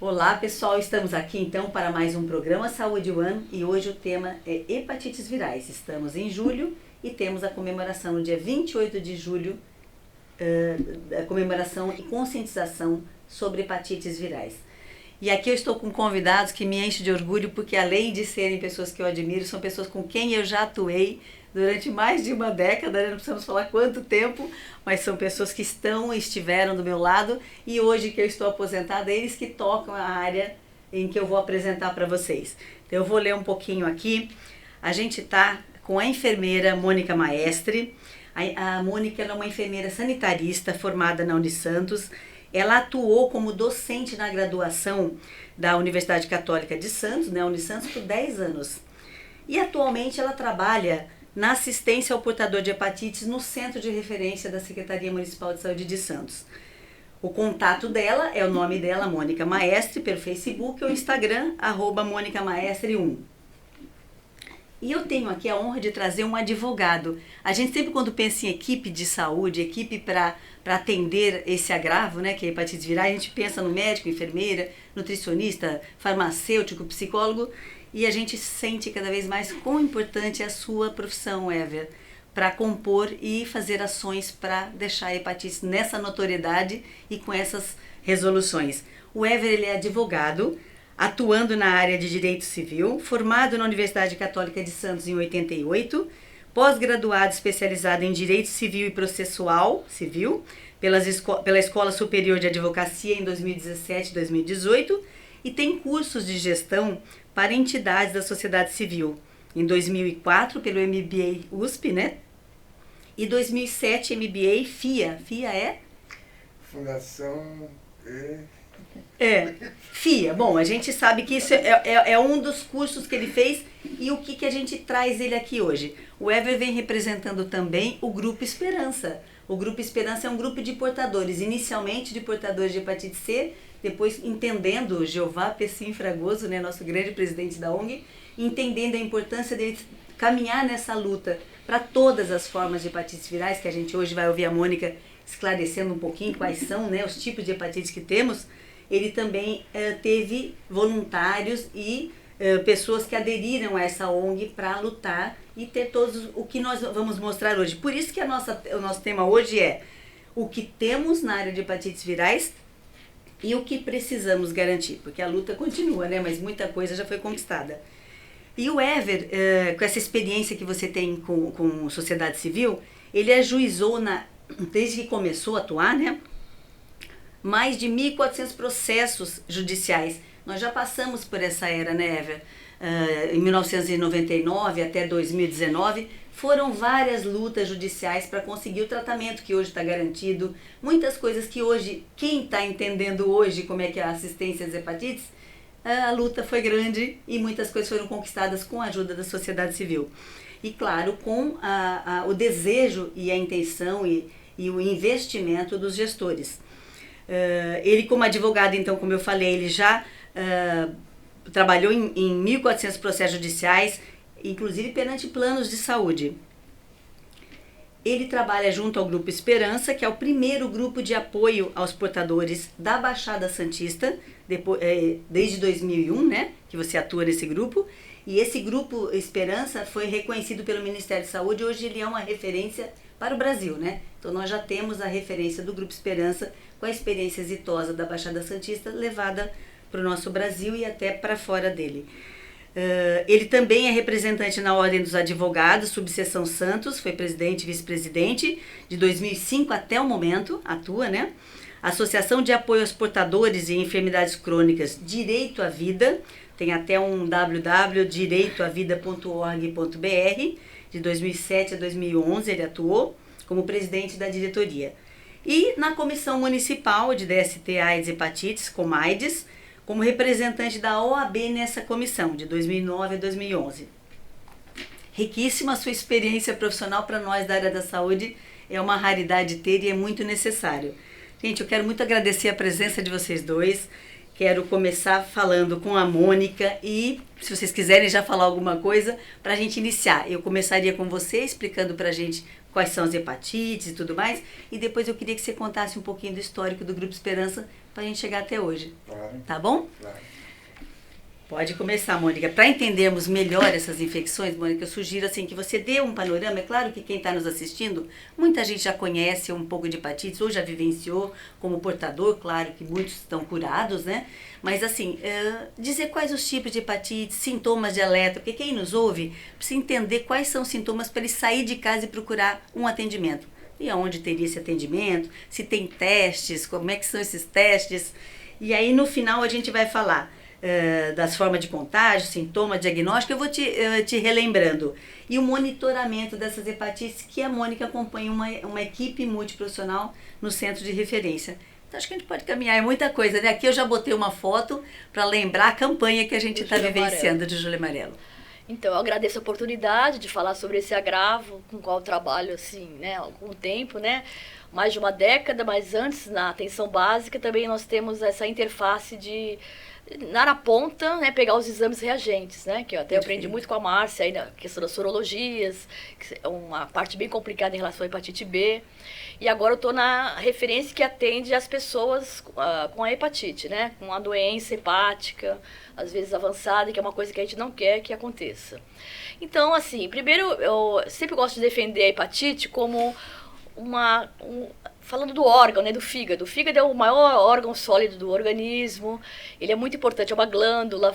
Olá pessoal, estamos aqui então para mais um programa Saúde One e hoje o tema é hepatites virais. Estamos em julho e temos a comemoração no dia 28 de julho, a comemoração e conscientização sobre hepatites virais. E aqui eu estou com convidados que me enchem de orgulho porque além de serem pessoas que eu admiro, são pessoas com quem eu já atuei durante mais de uma década, não precisamos falar quanto tempo, mas são pessoas que estiveram do meu lado e hoje que eu estou aposentada, eles que tocam a área em que eu vou apresentar para vocês. Então eu vou ler um pouquinho aqui. A gente está com a enfermeira Mônica Maestre. A Mônica é uma enfermeira sanitarista formada na Unisantos. Ela atuou como docente na graduação da Universidade Católica de Santos, né, Unisantos, por 10 anos. E atualmente ela trabalha na assistência ao portador de hepatites no Centro de Referência da Secretaria Municipal de Saúde de Santos. O contato dela é o nome dela, Mônica Maestre, pelo Facebook ou Instagram, @MônicaMaestre1. E eu tenho aqui a honra de trazer um advogado. A gente sempre quando pensa em equipe de saúde, equipe para atender esse agravo, né, que é a hepatite viral, a gente pensa no médico, enfermeira, nutricionista, farmacêutico, psicólogo, e a gente sente cada vez mais quão importante é a sua profissão, Ever, para compor e fazer ações para deixar a hepatite nessa notoriedade e com essas resoluções. O Ever, ele é advogado, atuando na área de direito civil, formado na Universidade Católica de Santos em 88, pós-graduado especializado em direito civil e processual civil pela Escola Superior de Advocacia em 2017 e 2018 e tem cursos de gestão para entidades da sociedade civil. Em 2004 pelo MBA USP, né? E 2007 MBA FIA. FIA é? Fundação... FIA. Bom, a gente sabe que isso é um dos cursos que ele fez e o que a gente traz ele aqui hoje. O Ever vem representando também o Grupo Esperança. O Grupo Esperança é um grupo de portadores, inicialmente de portadores de hepatite C, depois entendendo o Jeová Pessim Fragoso, né, nosso grande presidente da ONG, entendendo a importância de caminhar nessa luta para todas as formas de hepatites virais, que a gente hoje vai ouvir a Mônica esclarecendo um pouquinho quais são, né, os tipos de hepatite que temos. Ele também teve voluntários e pessoas que aderiram a essa ONG para lutar e ter todos o que nós vamos mostrar hoje. Por isso que o nosso tema hoje é o que temos na área de hepatites virais e o que precisamos garantir, porque a luta continua, né? Mas muita coisa já foi conquistada. E o Ever, com essa experiência que você tem com sociedade civil, ele ajuizou, desde que começou a atuar, né, mais de 1.400 processos judiciais. Nós já passamos por essa era, né, Ever? Em 1999 até 2019, foram várias lutas judiciais para conseguir o tratamento que hoje está garantido. Muitas coisas que hoje, quem está entendendo hoje como é que é a assistência às hepatites, a luta foi grande e muitas coisas foram conquistadas com a ajuda da sociedade civil. E claro, com o desejo e a intenção e o investimento dos gestores. Ele como advogado, então, como eu falei, ele já trabalhou em 1.400 processos judiciais, inclusive perante planos de saúde. Ele trabalha junto ao Grupo Esperança, que é o primeiro grupo de apoio aos portadores da Baixada Santista, desde 2001, né, que você atua nesse grupo. E esse Grupo Esperança foi reconhecido pelo Ministério da Saúde, hoje ele é uma referência para o Brasil, né? Então nós já temos a referência do Grupo Esperança com a experiência exitosa da Baixada Santista levada para o nosso Brasil e até para fora dele. Ele também é representante na Ordem dos Advogados, subseção Santos, foi presidente e vice-presidente de 2005 até o momento, atua, né? Associação de Apoio aos Portadores de Enfermidades Crônicas Direito à Vida, tem até um www.direitoavida.org.br, de 2007 a 2011 ele atuou como presidente da diretoria. E na Comissão Municipal de DST, AIDS e Hepatites, Comaides, como representante da OAB nessa comissão, de 2009 a 2011. Riquíssima a sua experiência profissional para nós da área da saúde, é uma raridade ter e é muito necessário. Gente, eu quero muito agradecer a presença de vocês dois. Quero começar falando com a Mônica e, se vocês quiserem já falar alguma coisa, para a gente iniciar. Eu começaria com você, explicando para a gente quais são as hepatites e tudo mais, e depois eu queria que você contasse um pouquinho do histórico do Grupo Esperança para a gente chegar até hoje. Claro. Tá bom? Claro. Pode começar, Mônica. Para entendermos melhor essas infecções, Mônica, eu sugiro assim, que você dê um panorama. É claro que quem está nos assistindo, muita gente já conhece um pouco de hepatites ou já vivenciou como portador, claro que muitos estão curados, né? Mas assim, dizer quais os tipos de hepatite, sintomas de alerta, porque quem nos ouve precisa entender quais são os sintomas para ele sair de casa e procurar um atendimento. E aonde teria esse atendimento, se tem testes, como é que são esses testes. E aí no final a gente vai falar das formas de contágio, sintoma, diagnóstico, eu vou te relembrando. E o monitoramento dessas hepatites, que a Mônica acompanha uma equipe multiprofissional no centro de referência. Então acho que a gente pode caminhar, é muita coisa, né? Aqui eu já botei uma foto para lembrar a campanha que a gente está vivenciando de Julho Amarelo. Então, eu agradeço a oportunidade de falar sobre esse agravo, com o qual eu trabalho, assim, né, há algum tempo, né? Mais de uma década, mas antes, na atenção básica, também nós temos essa interface de na ponta, né, pegar os exames reagentes, né, que eu até aprendi muito com a Márcia aí na questão das sorologias, que é uma parte bem complicada em relação à hepatite B. E agora eu estou na referência que atende as pessoas com a hepatite, né, com a doença hepática, às vezes avançada, que é uma coisa que a gente não quer que aconteça. Então, assim, primeiro eu sempre gosto de defender a hepatite como falando do órgão, né, do fígado. O fígado é o maior órgão sólido do organismo, ele é muito importante, é uma glândula,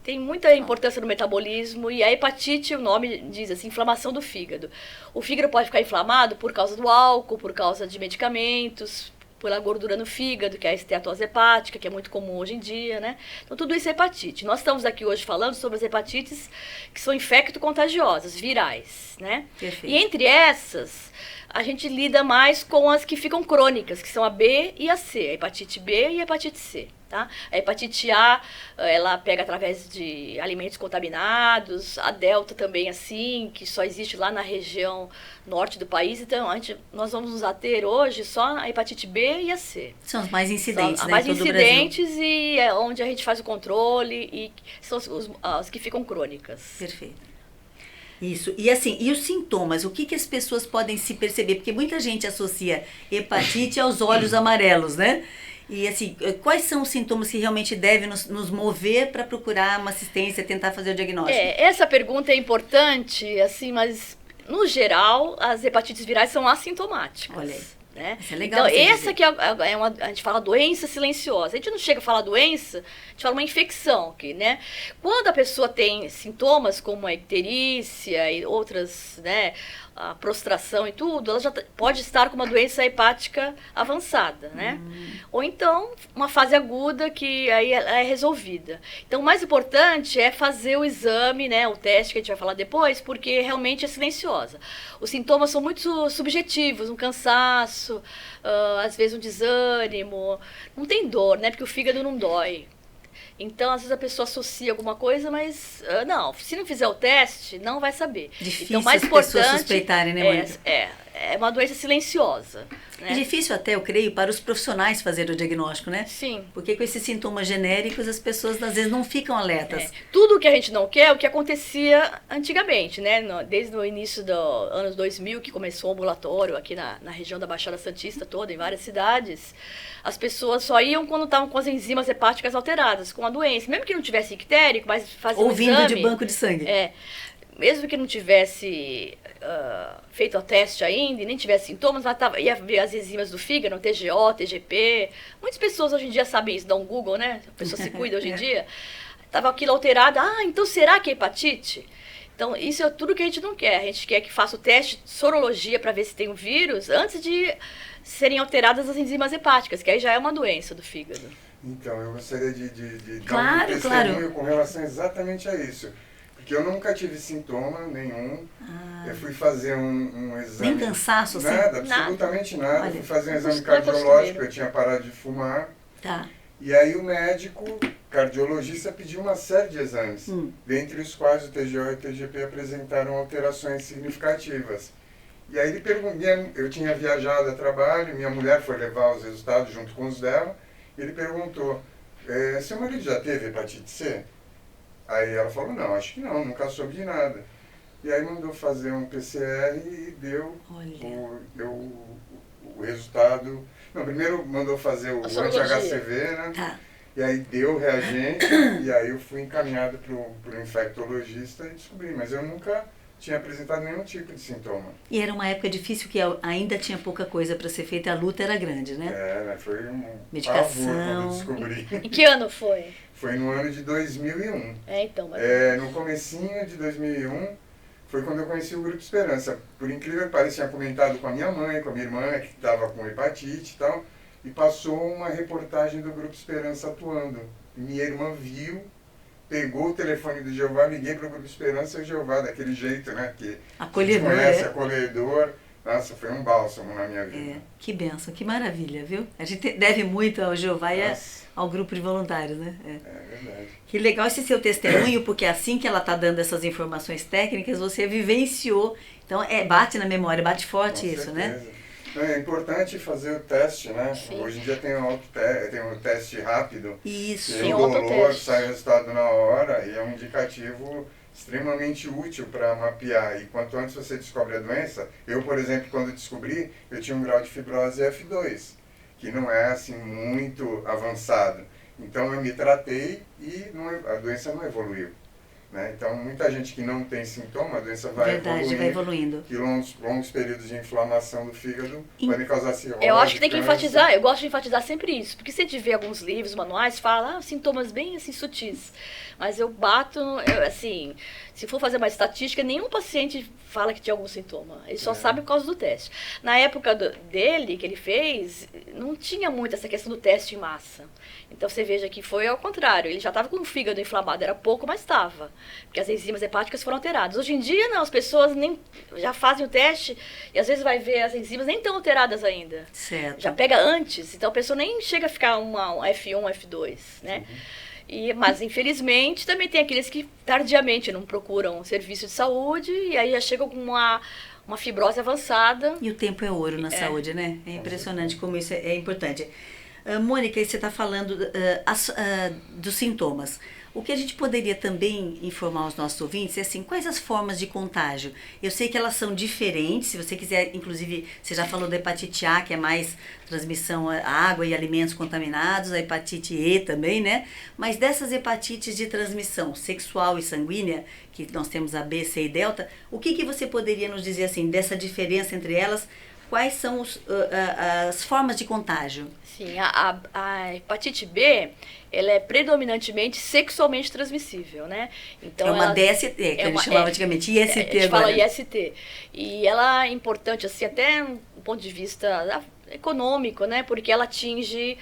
tem muita importância no metabolismo, e a hepatite, o nome diz assim, inflamação do fígado. O fígado pode ficar inflamado por causa do álcool, por causa de medicamentos, pela gordura no fígado, que é a esteatose hepática, que é muito comum hoje em dia, né? Então, tudo isso é hepatite. Nós estamos aqui hoje falando sobre as hepatites que são infecto-contagiosas, virais, né? Perfeito. E entre essas, a gente lida mais com as que ficam crônicas, que são a B e a C, a hepatite B e a hepatite C. Tá? A hepatite A, ela pega através de alimentos contaminados, a delta também assim, que só existe lá na região norte do país, então nós vamos nos ater hoje só a hepatite B e a C. São as mais incidentes, são né, mais em todo incidentes o Brasil. E é onde a gente faz o controle e são as que ficam crônicas. Perfeito. Isso. E assim, e os sintomas? O que as pessoas podem se perceber? Porque muita gente associa hepatite aos olhos amarelos, né? E assim, quais são os sintomas que realmente devem nos mover para procurar uma assistência, tentar fazer o diagnóstico? Essa pergunta é importante, assim, mas no geral as hepatites virais são assintomáticas. Olha aí. Né? Isso é legal. Então, essa que a gente fala doença silenciosa. A gente não chega a falar doença, a gente fala uma infecção. Né? Quando a pessoa tem sintomas como a icterícia e outras, né, a prostração e tudo, ela já pode estar com uma doença hepática avançada, né? Ou então, uma fase aguda que aí ela é resolvida. Então, o mais importante é fazer o exame, né, o teste que a gente vai falar depois, porque realmente é silenciosa. Os sintomas são muito subjetivos, um cansaço, às vezes um desânimo, não tem dor, né, porque o fígado não dói. Então, às vezes a pessoa associa alguma coisa, mas não, se não fizer o teste, não vai saber. Difícil então, mais as importante pessoas suspeitarem, né, Mônica? É uma doença silenciosa. Né? É difícil até, eu creio, para os profissionais fazerem o diagnóstico, né? Sim. Porque com esses sintomas genéricos, as pessoas às vezes não ficam alertas. Tudo o que a gente não quer é o que acontecia antigamente, né? Desde o início dos anos 2000, que começou o ambulatório aqui na região da Baixada Santista toda, em várias cidades, as pessoas só iam quando estavam com as enzimas hepáticas alteradas, com a doença. Mesmo que não tivesse ictérico, mas faziam Ou vindo exame, de banco de sangue. Mesmo que não tivesse feito o teste ainda e nem tivesse sintomas, mas ia ver as enzimas do fígado, TGO, TGP. Muitas pessoas hoje em dia sabem isso, dá um Google, né? A pessoa se cuida hoje em dia. Estava aquilo alterado. Então será que é hepatite? Então, isso é tudo que a gente não quer. A gente quer que faça o teste de sorologia para ver se tem o vírus antes de serem alteradas as enzimas hepáticas, que aí já é uma doença do fígado. Então, eu gostaria de Claro, dar um testemunho claro. com relação exatamente a isso. Porque eu nunca tive sintoma nenhum. Eu fui fazer um exame... Nem cansaço, assim? Nada, absolutamente nada. Olha, Fui fazer um exame não é cardiológico, costumeiro. eu tinha parado de fumar. Tá. E aí o médico, cardiologista, pediu uma série de exames, dentre os quais o TGO e o TGP apresentaram alterações significativas. E aí ele perguntou, eu tinha viajado a trabalho, minha mulher foi levar os resultados junto com os dela, e ele perguntou, seu marido já teve hepatite C? Aí ela falou, não, acho que não, nunca soube de nada. E aí mandou fazer um PCR e deu o resultado. Não, primeiro mandou fazer o anti-HCV, né? Tá. E aí deu o reagente, e aí eu fui encaminhado para o infectologista e descobri, mas eu nunca tinha apresentado nenhum tipo de sintoma. E era uma época difícil que ainda tinha pouca coisa para ser feita, a luta era grande, né? Né? Foi um medicação. pavor quando eu descobri. Em que ano foi? Foi no ano de 2001. Então. Mas... no comecinho de 2001, foi quando eu conheci o Grupo Esperança. Por incrível que pareça, tinha comentado com a minha mãe, com a minha irmã, que estava com hepatite e tal, e passou uma reportagem do Grupo Esperança atuando. Minha irmã viu, pegou o telefone do Jeová, liguei para o Grupo Esperança e o Jeová, daquele jeito, né? Que acolhedor, conhece, acolhedor. Nossa, foi um bálsamo na minha vida. Que bênção, que maravilha, viu? A gente deve muito ao Jeová e ao grupo de voluntários, né? É verdade. Que legal esse seu testemunho, porque assim que ela está dando essas informações técnicas, você vivenciou. Então, bate na memória, bate forte isso, né? É importante fazer o teste, né? Sim. Hoje em dia tem um teste rápido. Isso. Que é indolor, sai o resultado na hora e é um indicativo extremamente útil para mapear. E quanto antes você descobre a doença, eu, por exemplo, quando descobri, eu tinha um grau de fibrose F2, que não é assim muito avançado. Então eu me tratei e a doença não evoluiu. Né? Então, muita gente que não tem sintoma, a doença vai evoluindo. E longos períodos de inflamação do fígado podem causar cirrose. Eu acho que tem que enfatizar, eu gosto de enfatizar sempre isso, porque se a gente vê alguns livros, manuais, fala sintomas bem assim sutis. Mas eu bato, assim, se for fazer uma estatística, nenhum paciente fala que tinha algum sintoma. Ele só sabe por causa do teste. Na época dele, que ele fez, não tinha muito essa questão do teste em massa. Então você veja que foi ao contrário. Ele já estava com o fígado inflamado, era pouco, mas estava. Porque as enzimas hepáticas foram alteradas. Hoje em dia, não, as pessoas nem já fazem o teste e às vezes vai ver as enzimas nem estão alteradas ainda. Certo. Já pega antes, então a pessoa nem chega a ficar um F1, F2, né? Mas, infelizmente, também tem aqueles que tardiamente não procuram um serviço de saúde e aí já chegam com uma fibrose avançada. E o tempo é ouro na saúde, né? É impressionante como isso é importante. Mônica, você está falando dos sintomas. O que a gente poderia também informar os nossos ouvintes é assim, quais as formas de contágio? Eu sei que elas são diferentes, se você quiser, inclusive, você já falou da hepatite A, que é mais transmissão a água e alimentos contaminados, a hepatite E também, né? Mas dessas hepatites de transmissão sexual e sanguínea, que nós temos a B, C e delta, o que você poderia nos dizer assim, dessa diferença entre elas? Quais são as formas de contágio? Sim, a hepatite B, ela é predominantemente sexualmente transmissível, né? Então, é uma DST, que a gente chamava antigamente IST agora. A gente fala IST. E ela é importante, assim, até do ponto de vista econômico, né? Porque ela atinge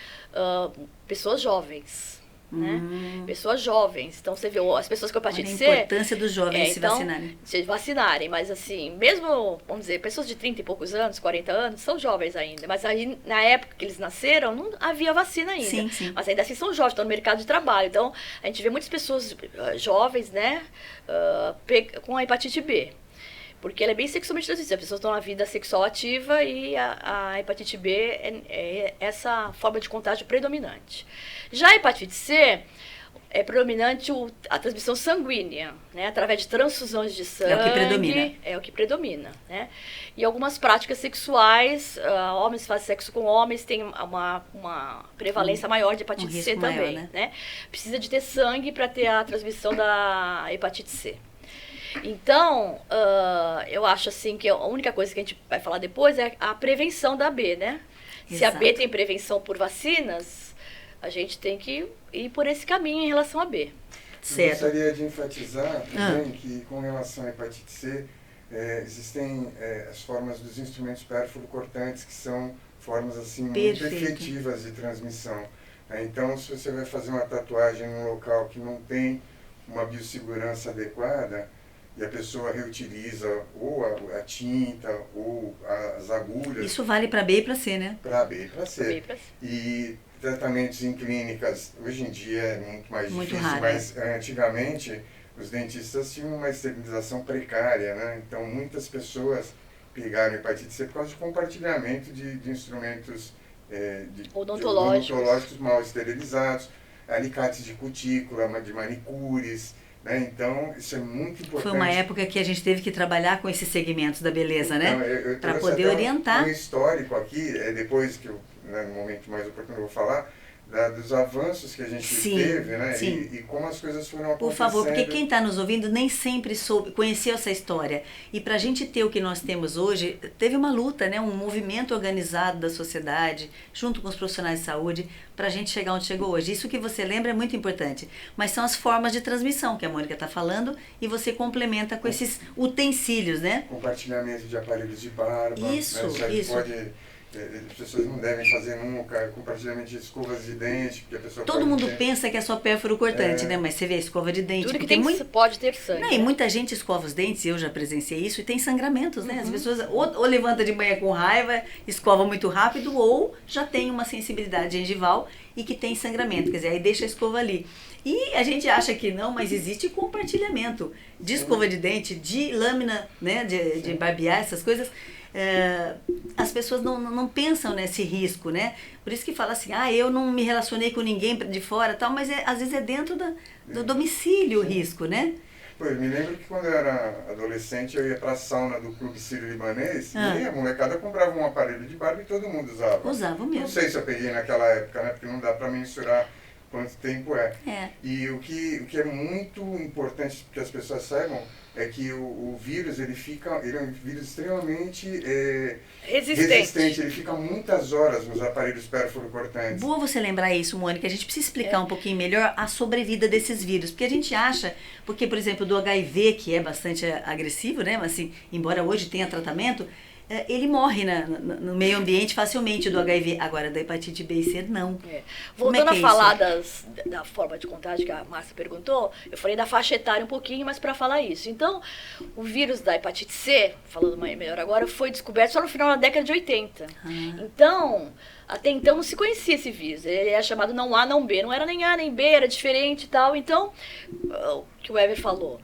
pessoas jovens. Né? Pessoas jovens. Então você vê as pessoas com hepatite C. A importância dos jovens se vacinarem. Mas assim, mesmo, vamos dizer, pessoas de 30 e poucos anos, 40 anos, são jovens ainda. Mas aí, na época que eles nasceram, não havia vacina ainda. Sim. Mas ainda assim são jovens, estão no mercado de trabalho. Então a gente vê muitas pessoas jovens, né, com a hepatite B. Porque ela é bem sexualmente transmissível. As pessoas estão na vida sexual ativa e a hepatite B é essa forma de contágio predominante. Já a hepatite C é predominante a transmissão sanguínea, né? Através de transfusões de sangue. É o que predomina. Né? E algumas práticas sexuais, homens que fazem sexo com homens têm uma prevalência maior de hepatite C também. Maior, né? Precisa de ter sangue para ter a transmissão da hepatite C. Então, eu acho assim que a única coisa que a gente vai falar depois é a prevenção da B, né? Exato. Se a B tem prevenção por vacinas, a gente tem que ir por esse caminho em relação à B. Eu gostaria de enfatizar também que, com relação à hepatite C, existem as formas dos instrumentos pérfuro-cortantes, que são formas assim muito efetivas de transmissão. Então, se você vai fazer uma tatuagem num local que não tem uma biossegurança adequada, e a pessoa reutiliza ou a tinta ou as agulhas. Isso vale para B e para C, né? Para B e para C. E tratamentos em clínicas, hoje em dia é muito mais difícil, raro, mas antigamente os dentistas tinham uma esterilização precária, né? Então muitas pessoas pegaram hepatite C por causa de compartilhamento de instrumentos odontológicos mal esterilizados. alicates de cutícula, de manicures, né? Então, isso é muito importante. Foi uma época que a gente teve que trabalhar com esses segmentos da beleza, então, né? Para poder orientar. Um histórico aqui, depois que eu, né, no momento mais oportuno eu vou falar, dos avanços que a gente teve, né? E como as coisas foram acontecendo. Por favor, porque quem está nos ouvindo nem sempre conheceu essa história. E para a gente ter o que nós temos hoje, teve uma luta, né? Um movimento organizado da sociedade, junto com os profissionais de saúde, para a gente chegar onde chegou hoje. Isso que você lembra é muito importante. Mas são as formas de transmissão que a Mônica está falando e você complementa com esses utensílios, né? Compartilhamento de aparelhos de barba. Isso, né? isso. As pessoas não devem fazer nunca compartilhamento de escovas de dente, porque a pessoa Todo mundo pensa que é só pérfuro cortante, né? Mas você vê a escova de dente. Tudo que tem pode ter sangue. Não, e muita gente escova os dentes, eu já presenciei isso, e tem sangramentos, né? As pessoas ou levanta de manhã com raiva, escova muito rápido, ou já tem uma sensibilidade gengival e que tem sangramento, quer dizer, aí deixa a escova ali. E a gente acha que não, mas existe compartilhamento de escova de dente, de lâmina, né? De barbear, essas coisas. As pessoas não pensam nesse risco, né? Por isso que fala assim, eu não me relacionei com ninguém de fora, tal, mas às vezes é dentro do domicílio o risco, né? Pô, eu me lembro que quando eu era adolescente eu ia pra sauna do Clube Sírio-Libanês e a molecada comprava um aparelho de barba e todo mundo usava. Usava mesmo. Não sei se eu peguei naquela época, né? Porque não dá pra mensurar quanto tempo é. E o que é muito importante que as pessoas saibam é que o vírus, ele é um vírus extremamente resistente. Ele fica muitas horas nos aparelhos pérfuro-cortantes. Boa você lembrar isso, Mônica. A gente precisa explicar um pouquinho melhor a sobrevida desses vírus. Porque a gente acha, porque, por exemplo, do HIV, que é bastante agressivo, né? Mas, assim, embora hoje tenha tratamento, ele morre no meio ambiente facilmente do HIV. Agora, da hepatite B e C, não. Voltando a falar da forma de contágio que a Márcia perguntou, eu falei da faixa etária um pouquinho, mas para falar isso. Então, o vírus da hepatite C, falando melhor agora, foi descoberto só no final da década de 80. Então, até então não se conhecia esse vírus. Ele era chamado não A, não B. Não era nem A, nem B, era diferente e tal. Então, o que o Ever falou.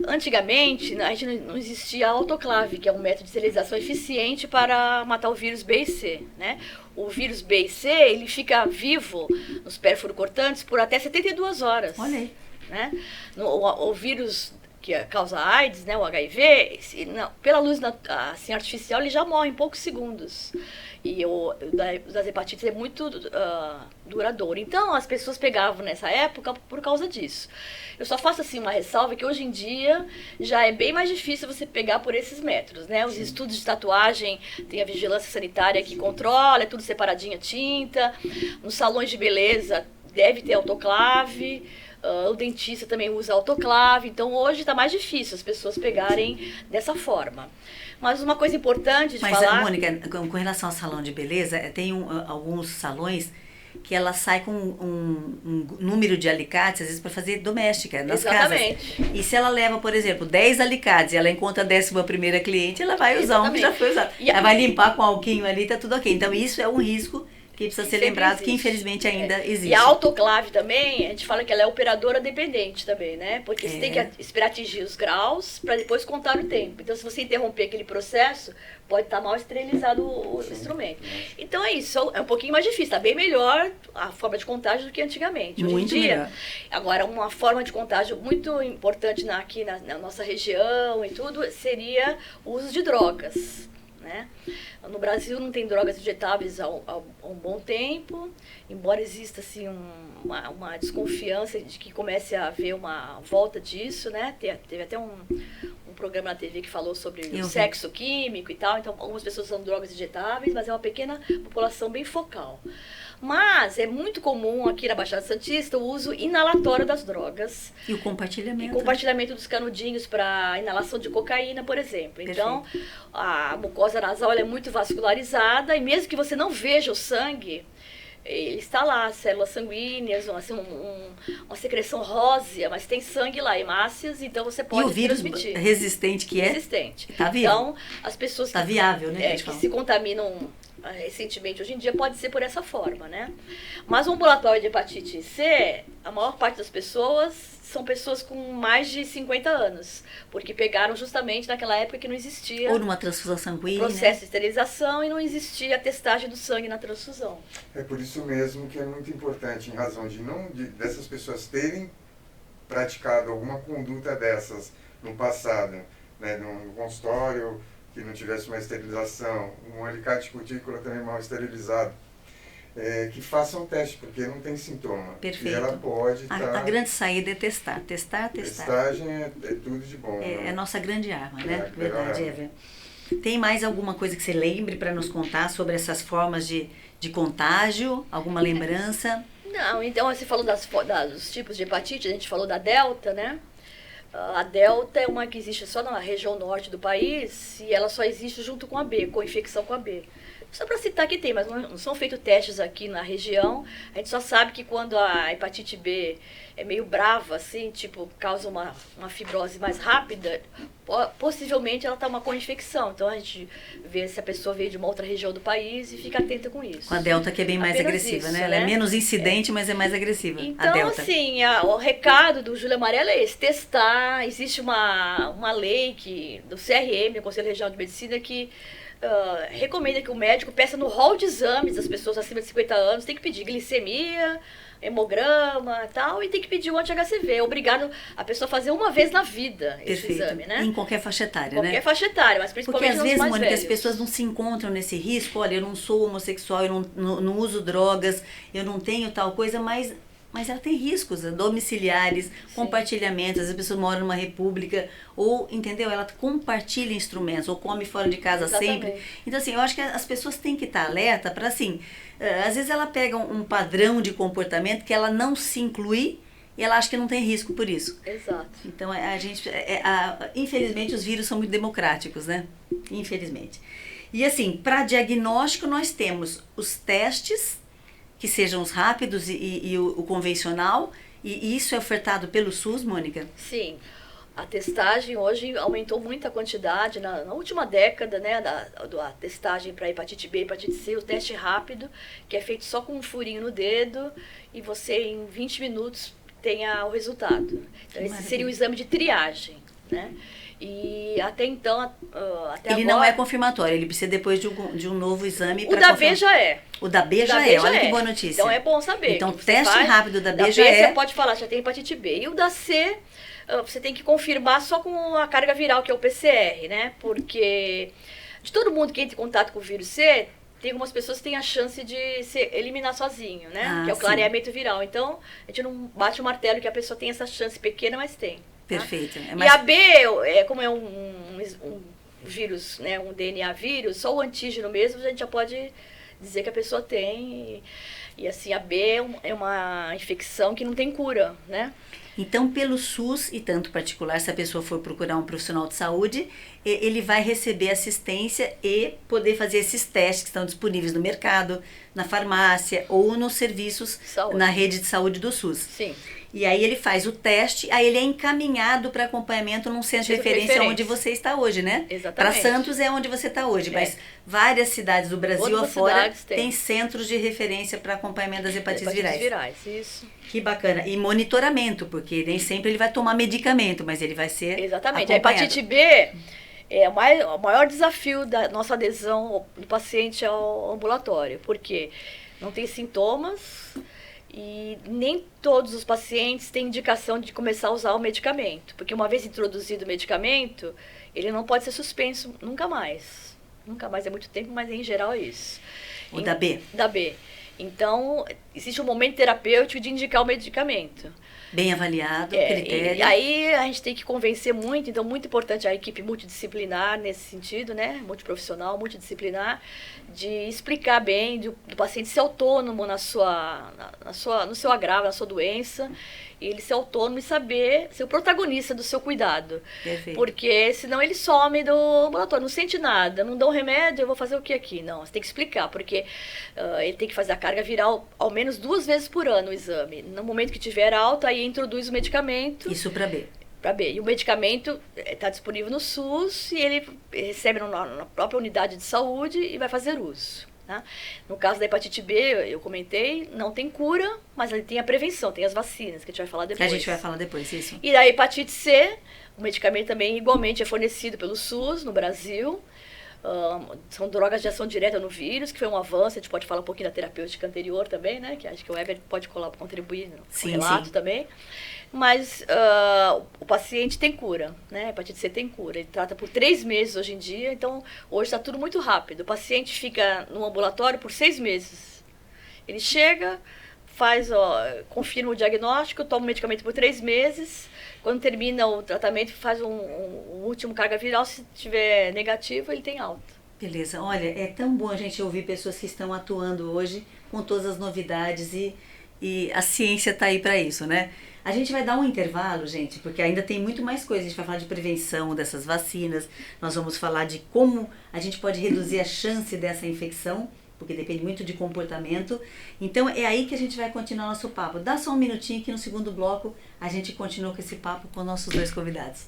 Antigamente, a gente não existia a autoclave, que é um método de esterilização eficiente para matar o vírus B e C, né? O vírus B e C, ele fica vivo nos pérfuro cortantes por até 72 horas. Olha aí. Né? O vírus que causa AIDS, né, o HIV, pela luz assim, artificial, ele já morre em poucos segundos. E das hepatites é muito duradouro. Então, as pessoas pegavam nessa época por causa disso. Eu só faço assim uma ressalva que hoje em dia já é bem mais difícil você pegar por esses métodos, né? Os estudos de tatuagem, tem a vigilância sanitária que controla, é tudo separadinho a tinta. Nos salões de beleza deve ter autoclave. O dentista também usa autoclave. Então, hoje está mais difícil as pessoas pegarem dessa forma. Mas uma coisa importante de falar... Mas, Mônica, com relação ao salão de beleza, tem alguns salões que ela sai com um número de alicates, às vezes, para fazer doméstica nas Exatamente. casas. E se ela leva, por exemplo, 10 alicates e ela encontra a 11ª cliente, ela vai usar um que já foi usado. Ela vai limpar com alquinho ali, tá tudo ok. Então, isso é um risco que precisa ser lembrado, existe. Que infelizmente ainda existe. E a autoclave também, a gente fala que ela é operadora dependente também, né? Porque você tem que esperar atingir os graus para depois contar o tempo. Então, se você interromper aquele processo, pode estar mal esterilizado o instrumento. Então é isso, é um pouquinho mais difícil, está bem melhor a forma de contágio do que antigamente. Hoje muito em dia, melhor. Agora, uma forma de contágio muito importante aqui na nossa região e tudo, seria o uso de drogas. Né? No Brasil não tem drogas injetáveis há um bom tempo, embora exista assim, uma desconfiança de que comece a haver uma volta disso, né? Teve até um programa na TV que falou sobre o sexo químico e tal, então algumas pessoas usam drogas injetáveis, mas é uma pequena população bem focal. Mas é muito comum aqui na Baixada Santista o uso inalatório das drogas. E o compartilhamento. E o compartilhamento dos canudinhos para inalação de cocaína, por exemplo. Perfeito. Então, a mucosa nasal é muito vascularizada e mesmo que você não veja o sangue, ele está lá, células sanguíneas, assim, uma secreção rósea, mas tem sangue lá, hemácias, então você pode transmitir. E o vírus resistente que é? Resistente. Está vivo. Então, as pessoas está viável, né, que se contaminam recentemente, hoje em dia, pode ser por essa forma, né? Mas o ambulatório de hepatite C, a maior parte das pessoas são pessoas com mais de 50 anos, porque pegaram justamente naquela época que não existia... Ou numa transfusão sanguínea. Processo de esterilização e não existia a testagem do sangue na transfusão. É por isso mesmo que é muito importante, em razão dessas pessoas terem praticado alguma conduta dessas no passado, né, num consultório que não tivesse uma esterilização, um alicate de cutícula também mal esterilizado, que façam teste, porque não tem sintoma. Perfeito. E ela pode a grande saída é testar. Testagem é tudo de bom. É a nossa grande arma, né? Verdade, Eva. Tem mais alguma coisa que você lembre para nos contar sobre essas formas de contágio? Alguma lembrança? Não, então você falou dos tipos de hepatite, a gente falou da delta, né? A delta é uma que existe só na região norte do país e ela só existe junto com a B, com infecção com a B. Só para citar que tem, mas não são feitos testes aqui na região. A gente só sabe que quando a hepatite B é meio brava, assim, tipo, causa uma fibrose mais rápida, possivelmente ela está uma co-infecção. Então a gente vê se a pessoa veio de uma outra região do país e fica atenta com isso. Com a delta que é bem mais apenas agressiva, isso, né? Ela é menos incidente, mas é mais agressiva. Então, a delta. assim, o recado do Julho Amarelo é esse, testar. Existe uma lei do CRM, o Conselho Regional de Medicina, que recomenda que o médico peça no rol de exames das pessoas acima de 50 anos, tem que pedir glicemia, hemograma e tal, e tem que pedir o anti-HCV. É obrigado a pessoa a fazer uma vez na vida esse exame, né? Em qualquer faixa etária, né? Qualquer faixa etária, mas principalmente porque às vezes, mais Mônica, velhos. as pessoas não se encontram nesse risco. Olha, eu não sou homossexual, eu não uso drogas, eu não tenho tal coisa, mas ela tem riscos domiciliares, sim, compartilhamentos, as pessoas moram numa república, ou, entendeu? Ela compartilha instrumentos, ou come fora de casa. Exatamente. Sempre. Então, assim, eu acho que as pessoas têm que estar alerta para, assim, às vezes ela pega um padrão de comportamento que ela não se inclui e ela acha que não tem risco por isso. Exato. Então, infelizmente, os vírus são muito democráticos, né? Infelizmente. E, assim, para diagnóstico, nós temos os testes, que sejam os rápidos e o convencional, e isso é ofertado pelo SUS, Mônica? Sim, a testagem hoje aumentou muito a quantidade, na última década, né, da testagem para hepatite B e hepatite C, o teste rápido, que é feito só com um furinho no dedo, e você em 20 minutos tenha o resultado. Então esse seria o exame de triagem, né? E até então, ele agora, não é confirmatório, ele precisa depois de um novo exame. O da B já é. O da B já é, olha que boa notícia. Então é bom saber. Então o teste rápido da B já B, é. Você pode falar, já tem hepatite B. E o da C, você tem que confirmar só com a carga viral, que é o PCR, né? Porque de todo mundo que entra em contato com o vírus C, tem algumas pessoas que têm a chance de se eliminar sozinho, né? Que é o clareamento viral. Então, a gente não bate o martelo que a pessoa tem essa chance pequena, mas tem. Perfeito. Tá? E a B, como é um vírus, né, um DNA vírus, só o antígeno mesmo, a gente já pode dizer que a pessoa tem. E assim, a B é uma infecção que não tem cura, né? Então, pelo SUS, e tanto particular, se a pessoa for procurar um profissional de saúde, ele vai receber assistência e poder fazer esses testes que estão disponíveis no mercado, na farmácia ou nos serviços, na rede de saúde do SUS. Sim. E aí ele faz o teste, aí ele é encaminhado para acompanhamento num centro de referência onde você está hoje, né? Exatamente. Para Santos é onde você está hoje, mas várias cidades do Brasil afora tem centros de referência para acompanhamento das hepatites virais. Isso. Que bacana. E monitoramento, porque nem sempre ele vai tomar medicamento, mas ele vai ser Exatamente. acompanhado. A hepatite B é o maior desafio da nossa adesão do paciente ao ambulatório, porque não tem sintomas e nem todos os pacientes têm indicação de começar a usar o medicamento, porque uma vez introduzido o medicamento, ele não pode ser suspenso nunca mais. Nunca mais é muito tempo, mas em geral é isso. O da B? Da B. Então, existe um momento terapêutico de indicar o medicamento. Bem avaliado, critério. E aí a gente tem que convencer muito, então muito importante a equipe multidisciplinar nesse sentido, né? Multiprofissional, multidisciplinar, de explicar bem, do paciente ser autônomo no seu agravo, na sua doença, e ele ser autônomo e saber ser o protagonista do seu cuidado. Perfeito. Porque senão ele some do ambulatório, não sente nada, não dá um remédio, eu vou fazer o que aqui? Não, você tem que explicar, porque ele tem que fazer a carga viral ao menos 2 vezes por ano o exame. No momento que tiver alta, aí introduz o medicamento. Isso para B. Para B. E o medicamento está disponível no SUS e ele recebe na própria unidade de saúde e vai fazer uso. Né? No caso da hepatite B, eu comentei, não tem cura, mas tem a prevenção, tem as vacinas, que a gente vai falar depois. Que a gente vai falar depois, isso. E da hepatite C, o medicamento também igualmente é fornecido pelo SUS no Brasil. São drogas de ação direta no vírus, que foi um avanço. A gente pode falar um pouquinho da terapêutica anterior também, né? Que acho que o Ever pode contribuir no relato também. Mas o paciente tem cura, né? A hepatite C tem cura. Ele trata por 3 meses hoje em dia, então hoje está tudo muito rápido. O paciente fica no ambulatório por 6 meses. Ele chega, confirma o diagnóstico, toma o medicamento por 3 meses. Quando termina o tratamento, faz um último carga viral. Se tiver negativo, ele tem alta. Beleza. Olha, é tão bom a gente ouvir pessoas que estão atuando hoje com todas as novidades e a ciência está aí para isso, né? A gente vai dar um intervalo, gente, porque ainda tem muito mais coisa. A gente vai falar de prevenção dessas vacinas, nós vamos falar de como a gente pode reduzir a chance dessa infecção, porque depende muito de comportamento. Então é aí que a gente vai continuar nosso papo. Dá só um minutinho que no segundo bloco a gente continua com esse papo com nossos 2 convidados.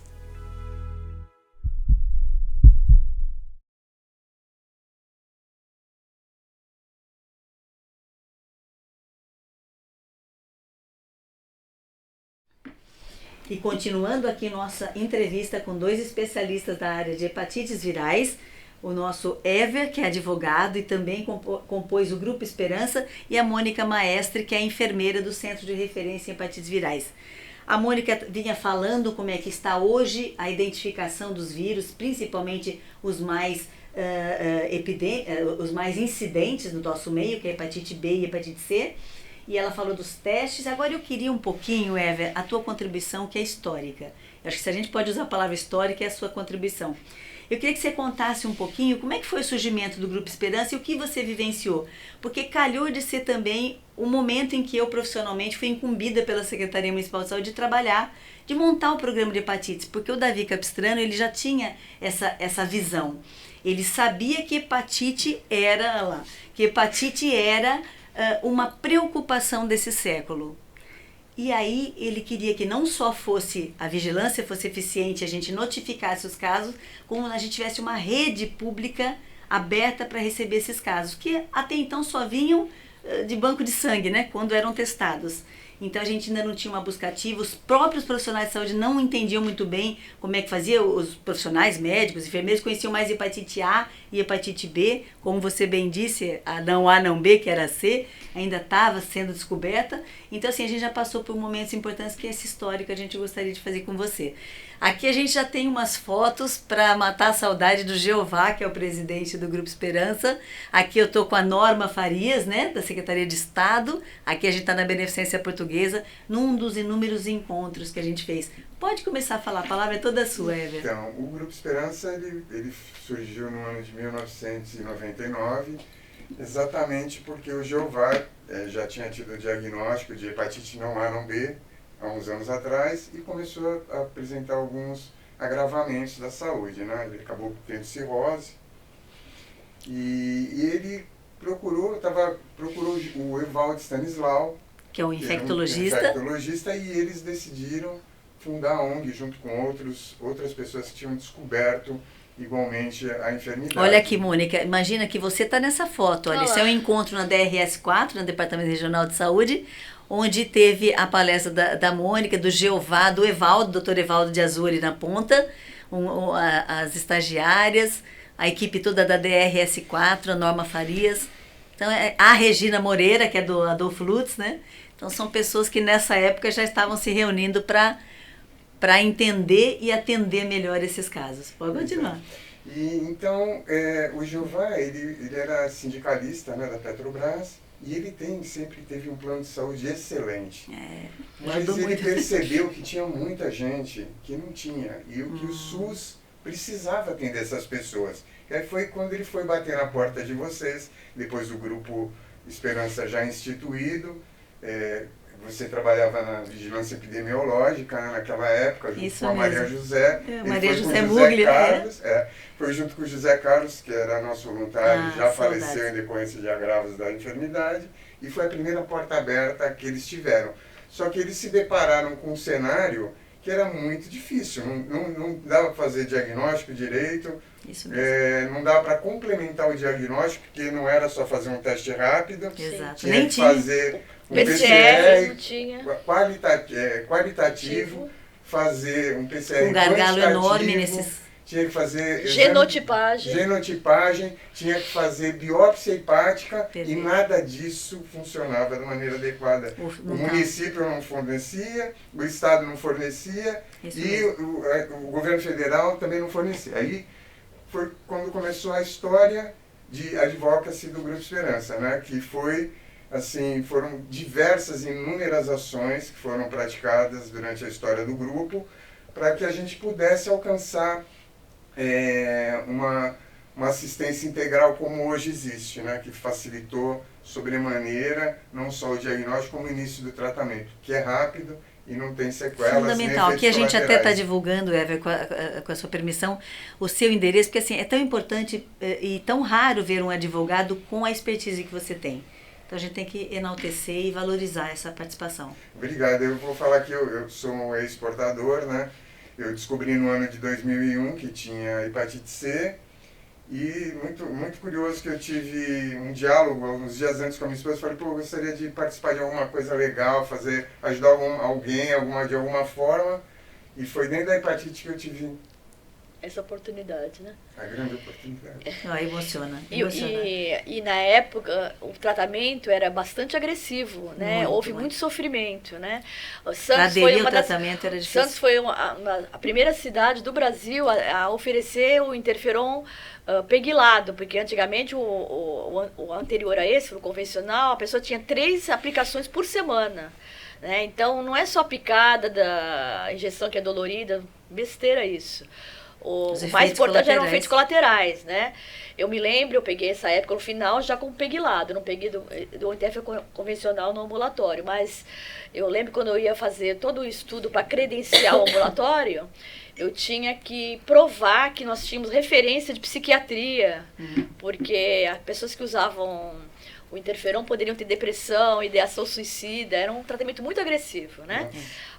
E continuando aqui nossa entrevista com 2 especialistas da área de hepatites virais, o nosso Ever, que é advogado e também compôs o Grupo Esperança, e a Mônica Maestre, que é enfermeira do Centro de Referência em Hepatites Virais. A Mônica vinha falando como é que está hoje a identificação dos vírus, principalmente os mais incidentes no nosso meio, que é a hepatite B e a hepatite C. E ela falou dos testes. Agora eu queria um pouquinho, Ever, a tua contribuição, que é histórica. Eu acho que se a gente pode usar a palavra histórica, é a sua contribuição. Eu queria que você contasse um pouquinho como é que foi o surgimento do Grupo Esperança e o que você vivenciou. Porque calhou de ser também o momento em que eu profissionalmente fui incumbida pela Secretaria Municipal de Saúde de trabalhar, de montar o programa de hepatites. Porque o Davi Capistrano, ele já tinha essa visão. Ele sabia que hepatite era uma preocupação desse século. E aí ele queria que não só a vigilância fosse eficiente, a gente notificasse os casos, como a gente tivesse uma rede pública aberta para receber esses casos, que até então só vinham de banco de sangue, né, quando eram testados. Então a gente ainda não tinha uma busca ativa, os próprios profissionais de saúde não entendiam muito bem como é que fazia, os profissionais médicos, enfermeiros conheciam mais hepatite A e hepatite B, como você bem disse, a não B, que era a C, ainda estava sendo descoberta. Então assim, a gente já passou por momentos importantes que esse histórico que a gente gostaria de fazer com você. Aqui a gente já tem umas fotos para matar a saudade do Jeová, que é o presidente do Grupo Esperança. Aqui eu estou com a Norma Farias, né, da Secretaria de Estado. Aqui a gente está na Beneficência Portuguesa, num dos inúmeros encontros que a gente fez. Pode começar a falar, a palavra é toda sua, Ever. Então, o Grupo Esperança ele surgiu no ano de 1999, exatamente porque o Jeová já tinha tido o diagnóstico de hepatite não A, não B, há uns anos atrás, e começou a apresentar alguns agravamentos da saúde, né? Ele acabou tendo cirrose e ele procurou o Evaldo Stanislau, que é um infectologista. E eles decidiram fundar a ONG junto com outras pessoas que tinham descoberto igualmente a enfermidade. Olha aqui, Mônica, imagina que você está nessa foto. Olha, esse é um encontro na DRS4, no Departamento Regional de Saúde, onde teve a palestra da Mônica, do Jeová, do Evaldo, doutor Evaldo de Azuri na ponta, as estagiárias, a equipe toda da DRS4, a Norma Farias, então, a Regina Moreira, que é do Adolfo Lutz, né? Então são pessoas que nessa época já estavam se reunindo para entender e atender melhor esses casos. Pode continuar. Então, o Jeová, ele era sindicalista, né, da Petrobras, e ele sempre teve um plano de saúde excelente. Mas ele percebeu que tinha muita gente que não tinha, e que o SUS precisava atender essas pessoas. E aí foi quando ele foi bater na porta de vocês, depois do Grupo Esperança já instituído. Você trabalhava na vigilância epidemiológica, né, naquela época, junto com a Maria José. Maria José Muglia. Foi junto com o José Carlos, que era nosso voluntário, já faleceu em decorrência de agravos da enfermidade, e foi a primeira porta aberta que eles tiveram. Só que eles se depararam com um cenário que era muito difícil, não dava para fazer diagnóstico direito, não dava para complementar o diagnóstico, porque não era só fazer um teste rápido, tinha que fazer um PCR qualitativo, fazer um PCR um gargalo enorme nesses... Tinha que fazer genotipagem, tinha que fazer biópsia hepática e nada disso funcionava da maneira adequada. O município não fornecia, o estado não fornecia e o governo federal também não fornecia. Aí foi quando começou a história de advocacy do Grupo Esperança, né? Que foi, assim, foram diversas, inúmeras ações que foram praticadas durante a história do grupo para que a gente pudesse alcançar uma assistência integral como hoje existe, né? Que facilitou sobremaneira não só o diagnóstico como o início do tratamento, que é rápido e não tem sequelas. Fundamental. Aqui a gente até está divulgando, Ever, com a sua permissão, o seu endereço, porque assim, é tão importante e tão raro ver um advogado com a expertise que você tem. Então a gente tem que enaltecer e valorizar essa participação. Obrigado. Eu vou falar que eu sou um ex-portador, né? Eu descobri no ano de 2001 que tinha hepatite C e muito curioso que eu tive um diálogo alguns dias antes com a minha esposa. Falei, eu gostaria de participar de alguma coisa legal, ajudar alguém de alguma forma. E foi dentro da hepatite que eu tive essa oportunidade, né? A grande oportunidade. Emociona. E na época o tratamento era bastante agressivo, né? Houve muito sofrimento, né? Tratamento era difícil. Santos foi a primeira cidade do Brasil a oferecer o interferon pegilado, porque antigamente o anterior a esse, o convencional, a pessoa tinha 3 aplicações por semana. Né? Então não é só a picada da injeção que é dolorida, besteira isso. O mais importante eram efeitos colaterais, né? Eu me lembro, eu peguei essa época no final já com pegilado, não peguei do interferon convencional no ambulatório, mas eu lembro quando eu ia fazer todo o estudo para credenciar o ambulatório, eu tinha que provar que nós tínhamos referência de psiquiatria, porque as pessoas que usavam o interferon poderiam ter depressão, ideação suicida, era um tratamento muito agressivo, né?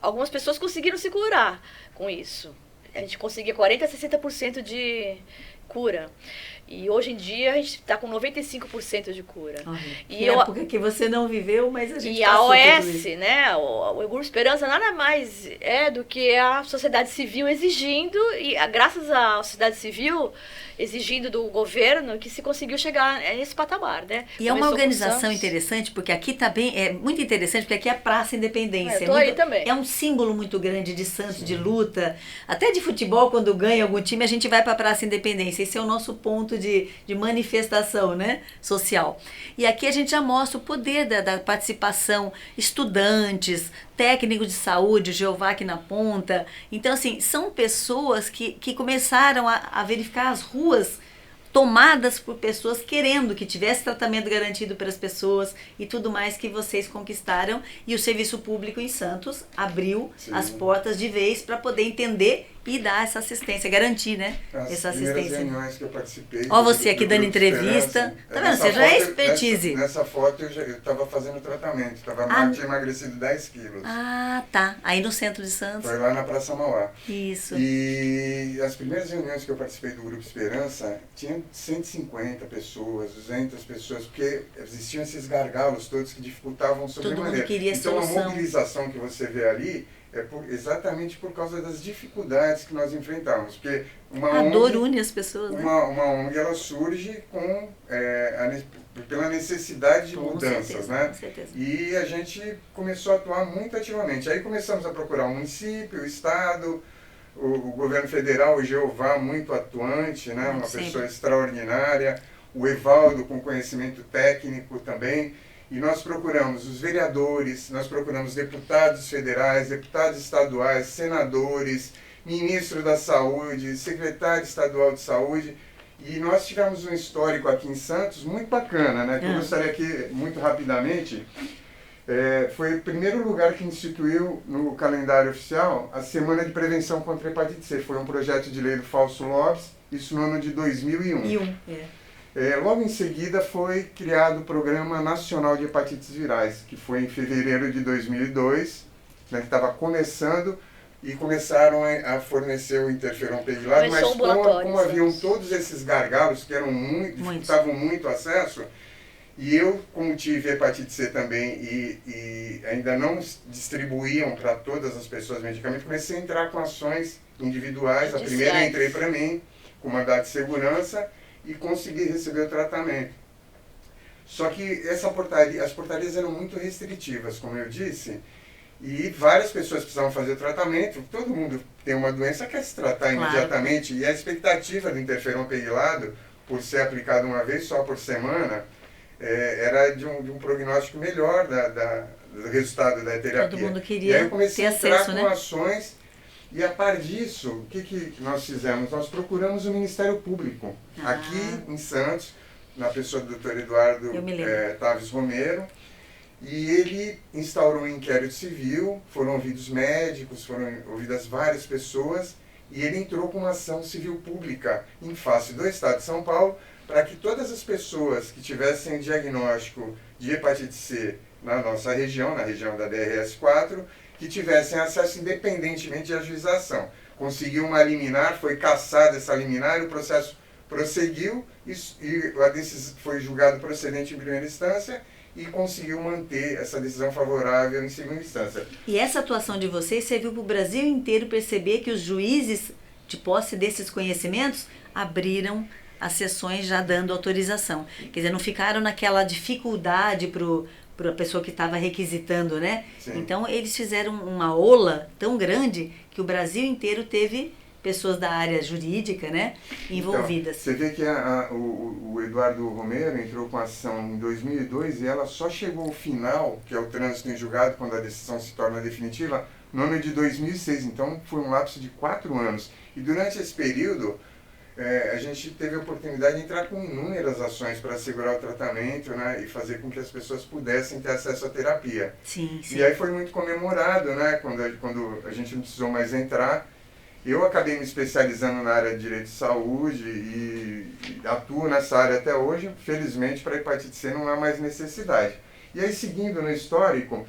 Algumas pessoas conseguiram se curar com isso. A gente conseguia 40% a 60% de cura. E hoje em dia a gente está com 95% de cura. E época que você não viveu, mas a gente passou. E a OS, né, o Grupo Esperança nada mais é do que a sociedade civil exigindo, e graças à sociedade civil exigindo do governo que se conseguiu chegar nesse patamar, né? E é uma organização interessante, porque aqui tá é muito interessante, porque aqui é a Praça Independência. Aí também. É um símbolo muito grande de Santos, de luta, até de futebol, quando ganha algum time, a gente vai para a Praça Independência. Esse é o nosso ponto de manifestação, né, social. E aqui a gente já mostra o poder da participação, estudantes, técnicos de saúde, o Jeová aqui na ponta. Então, assim, são pessoas que começaram a verificar as ruas tomadas por pessoas querendo que tivesse tratamento garantido para as pessoas e tudo mais que vocês conquistaram. E o serviço público em Santos abriu as portas de vez para poder entender e dar essa assistência, garantir, né? Essa assistência. Reuniões que eu participei. Ó, você aqui dando entrevista. Tá vendo? Você já é expertise. Nessa foto eu estava fazendo tratamento. Tinha emagrecido 10 quilos. Ah, tá. Aí no centro de Santos. Foi lá na Praça Mauá. Isso. E as primeiras reuniões que eu participei do Grupo Esperança, tinha 150 pessoas, 200 pessoas, porque existiam esses gargalos todos que dificultavam sobremaneira. Todo mundo queria então solução. A mobilização que você vê ali exatamente por causa das dificuldades que nós enfrentamos. Porque a dor une as pessoas, né? Uma ONG, ela surge pela necessidade de mudanças, né? Com certeza. E a gente começou a atuar muito ativamente. Aí começamos a procurar o município, o estado, o governo federal, o Jeová muito atuante, né? Uma pessoa extraordinária, o Evaldo com conhecimento técnico também. E nós procuramos os vereadores, nós procuramos deputados federais, deputados estaduais, senadores, ministro da Saúde, secretário estadual de Saúde. E nós tivemos um histórico aqui em Santos muito bacana, né? Que eu gostaria aqui, muito rapidamente, foi o primeiro lugar que instituiu no calendário oficial a Semana de Prevenção contra a Hepatite C. Foi um projeto de lei do Fausto Lopes, isso no ano de 2001. Logo em seguida foi criado o Programa Nacional de Hepatites Virais, que foi em fevereiro de 2002, né, que estava começando, e começaram a fornecer o interferon pegilado, mas como haviam todos esses gargalos que eram dificultavam muito o acesso, e eu, como tive hepatite C também e ainda não distribuíam para todas as pessoas medicamentos, comecei a entrar com ações individuais. A primeira eu entrei para mim, com mandado de segurança, e consegui receber o tratamento. Só que as portarias eram muito restritivas, como eu disse, e várias pessoas precisavam fazer o tratamento. Todo mundo tem uma doença, quer se tratar imediatamente, e a expectativa do interferon pegilado, por ser aplicado uma vez só por semana, era de um prognóstico melhor do resultado da terapia. Todo mundo queria e aí eu comecei a entrar acesso, com ações, e a par disso, o que nós fizemos? Nós procuramos o Ministério Público, aqui em Santos, na pessoa do Dr. Eduardo Taves Romero, e ele instaurou um inquérito civil, foram ouvidos médicos, foram ouvidas várias pessoas, e ele entrou com uma ação civil pública em face do Estado de São Paulo, para que todas as pessoas que tivessem diagnóstico de hepatite C na nossa região, na região da DRS-4, que tivessem acesso independentemente de ajuização. Conseguiu uma liminar, foi cassada essa liminar, e o processo prosseguiu, e a decisão foi julgado procedente em primeira instância, e conseguiu manter essa decisão favorável em segunda instância. E essa atuação de vocês serviu para o Brasil inteiro perceber que os juízes, de posse desses conhecimentos, abriram as sessões já dando autorização. Quer dizer, não ficaram naquela dificuldade para a pessoa que estava requisitando, né? Sim. Então, eles fizeram uma ola tão grande que o Brasil inteiro teve pessoas da área jurídica, né, envolvidas. Então, você vê que o Eduardo Romero entrou com a ação em 2002 e ela só chegou ao final, que é o trânsito em julgado, quando a decisão se torna definitiva, no ano de 2006. Então, foi um lapso de 4 anos. E durante esse período, a gente teve a oportunidade de entrar com inúmeras ações para assegurar o tratamento, né, e fazer com que as pessoas pudessem ter acesso à terapia. Sim, sim. E aí foi muito comemorado, né, quando a gente não precisou mais entrar. Eu acabei me especializando na área de direito de saúde e atuo nessa área até hoje. Felizmente, para a hepatite C não há mais necessidade. E aí, seguindo no histórico,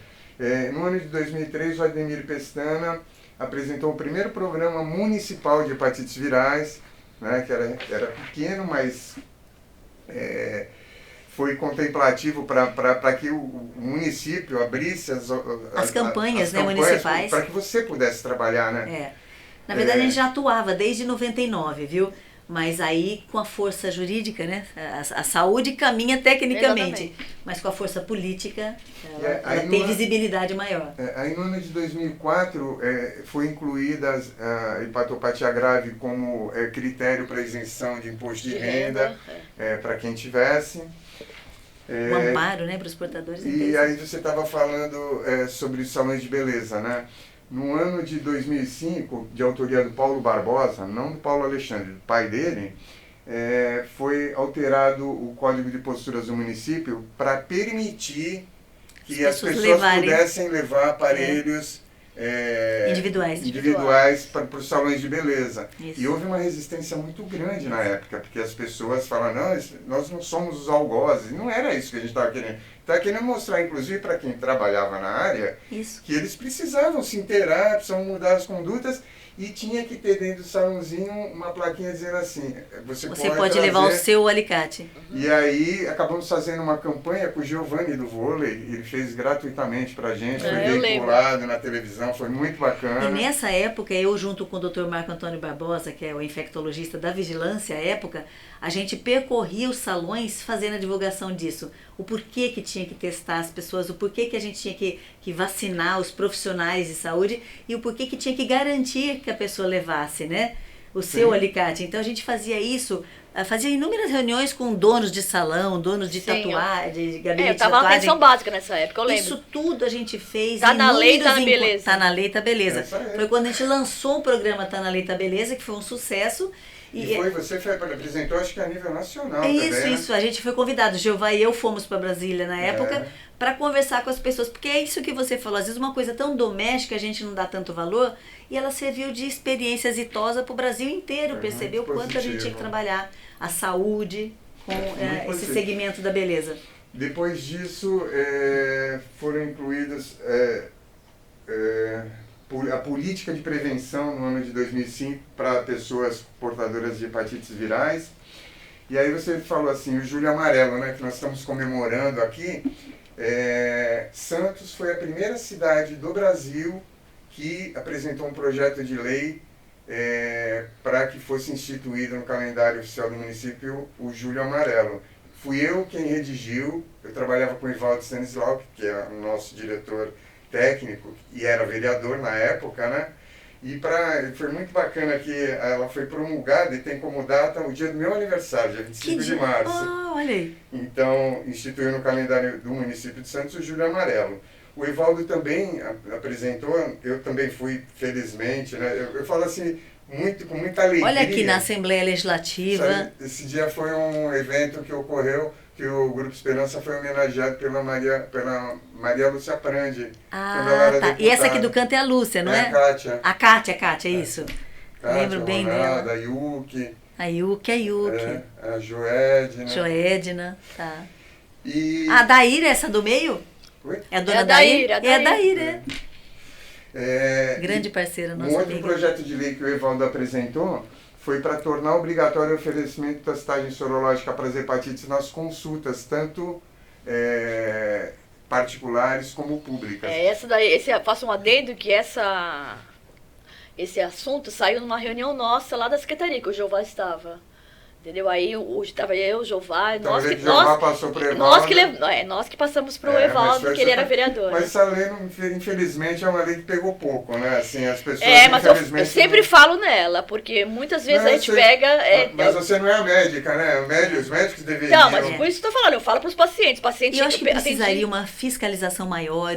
no ano de 2003, o Ademir Pestana apresentou o primeiro programa municipal de hepatites virais, né, que era pequeno, mas foi contemplativo para que o município abrisse as campanhas, né, municipais, para que você pudesse trabalhar, né? Na verdade, a gente já atuava desde 99, viu? Mas aí, com a força jurídica, né? A saúde caminha tecnicamente, exatamente, mas com a força política, ela tem visibilidade maior. Aí, no ano de 2004, foi incluída a hepatopatia grave como critério para isenção de imposto de renda para quem tivesse. Um amparo, né, para os portadores. E aí você estava falando sobre os salões de beleza, né? No ano de 2005, de autoria do Paulo Barbosa, não do Paulo Alexandre, do pai dele, foi alterado o Código de Posturas do município para permitir que as pessoas pudessem levar aparelhos individuais para os salões de beleza. Isso. E houve uma resistência muito grande na época, porque as pessoas falam, não, nós não somos os algozes. Não era isso que a gente estava querendo. Estava querendo mostrar, inclusive, para quem trabalhava na área, que eles precisavam se inteirar, precisavam mudar as condutas, e tinha que ter dentro do salãozinho uma plaquinha dizendo assim, você pode levar o seu alicate. E aí acabamos fazendo uma campanha com o Giovanni do vôlei, ele fez gratuitamente pra gente, foi veiculado na televisão, foi muito bacana. E nessa época, eu junto com o Dr. Marco Antônio Barbosa, que é o infectologista da Vigilância à época, a gente percorria os salões fazendo a divulgação disso. O porquê que tinha que testar as pessoas, o porquê que a gente tinha que vacinar os profissionais de saúde e o porquê que tinha que garantir que a pessoa levasse, né, o seu alicate. Então a gente fazia isso, fazia inúmeras reuniões com donos de salão, donos de tatuagem, de gabinete de tatuagem. Tava na atenção básica nessa época, eu lembro. Isso tudo a gente fez. Tá na lei, tá na beleza. Tá na lei, tá beleza. Foi quando a gente lançou o programa Tá na Lei, tá beleza, que foi um sucesso. E você apresentou, acho que a nível nacional também, Isso. A gente foi convidado. Jeová e eu fomos para Brasília na época para conversar com as pessoas. Porque é isso que você falou. Às vezes uma coisa tão doméstica a gente não dá tanto valor. E ela serviu de experiência exitosa para o Brasil inteiro. Perceber o quanto a gente tinha que trabalhar a saúde com esse segmento da beleza. Depois disso, foram incluídos a política de prevenção no ano de 2005 para pessoas portadoras de hepatites virais. E aí você falou assim, o Julho Amarelo, né, que nós estamos comemorando aqui. Santos foi a primeira cidade do Brasil que apresentou um projeto de lei para que fosse instituído no calendário oficial do município o Julho Amarelo. Fui eu quem redigiu, eu trabalhava com o Evaldo Stanislau, que é o nosso diretor técnico, e era vereador na época, né? E foi muito bacana que ela foi promulgada e tem como data o dia do meu aniversário, dia 25 de março. Ah, olha aí. Então, instituiu no calendário do município de Santos o Julho Amarelo. O Evaldo também apresentou, eu também fui, felizmente, né? Eu falo assim, com muita alegria. Olha aqui na Assembleia Legislativa. Sabe, esse dia foi um evento que ocorreu, que o Grupo Esperança foi homenageado pela Maria Lúcia Prandi. Ah, tá. Deputada. E essa aqui do canto é a Lúcia, não é? A Kátia. A Kátia, isso. Kátia, lembro bem dela. A Yuki. A Yuki. A Joedna. Joedna, tá. E... A Daíra, essa do meio? Oi? É a dona Daíra? É a Daíra, grande e parceira nossa. Um outro projeto de lei que o Evaldo apresentou foi para tornar obrigatório o oferecimento da testagem sorológica para as hepatites nas consultas, tanto particulares como públicas. Essa daí, faço um adendo que esse assunto saiu numa reunião nossa lá da secretaria, que o Jeová estava. Entendeu? Aí estava eu, o Jeová, nós que passamos para o Evaldo, porque ele era vereador. Mas essa lei, infelizmente, é uma lei que pegou pouco, né? Assim, as pessoas, mas eu sempre falo nela, porque muitas vezes a gente pega... mas você não é a médica, né? Os médicos deveriam... Não, mas por isso que eu estou falando, eu falo para os pacientes. E eu acho que precisaria uma fiscalização maior,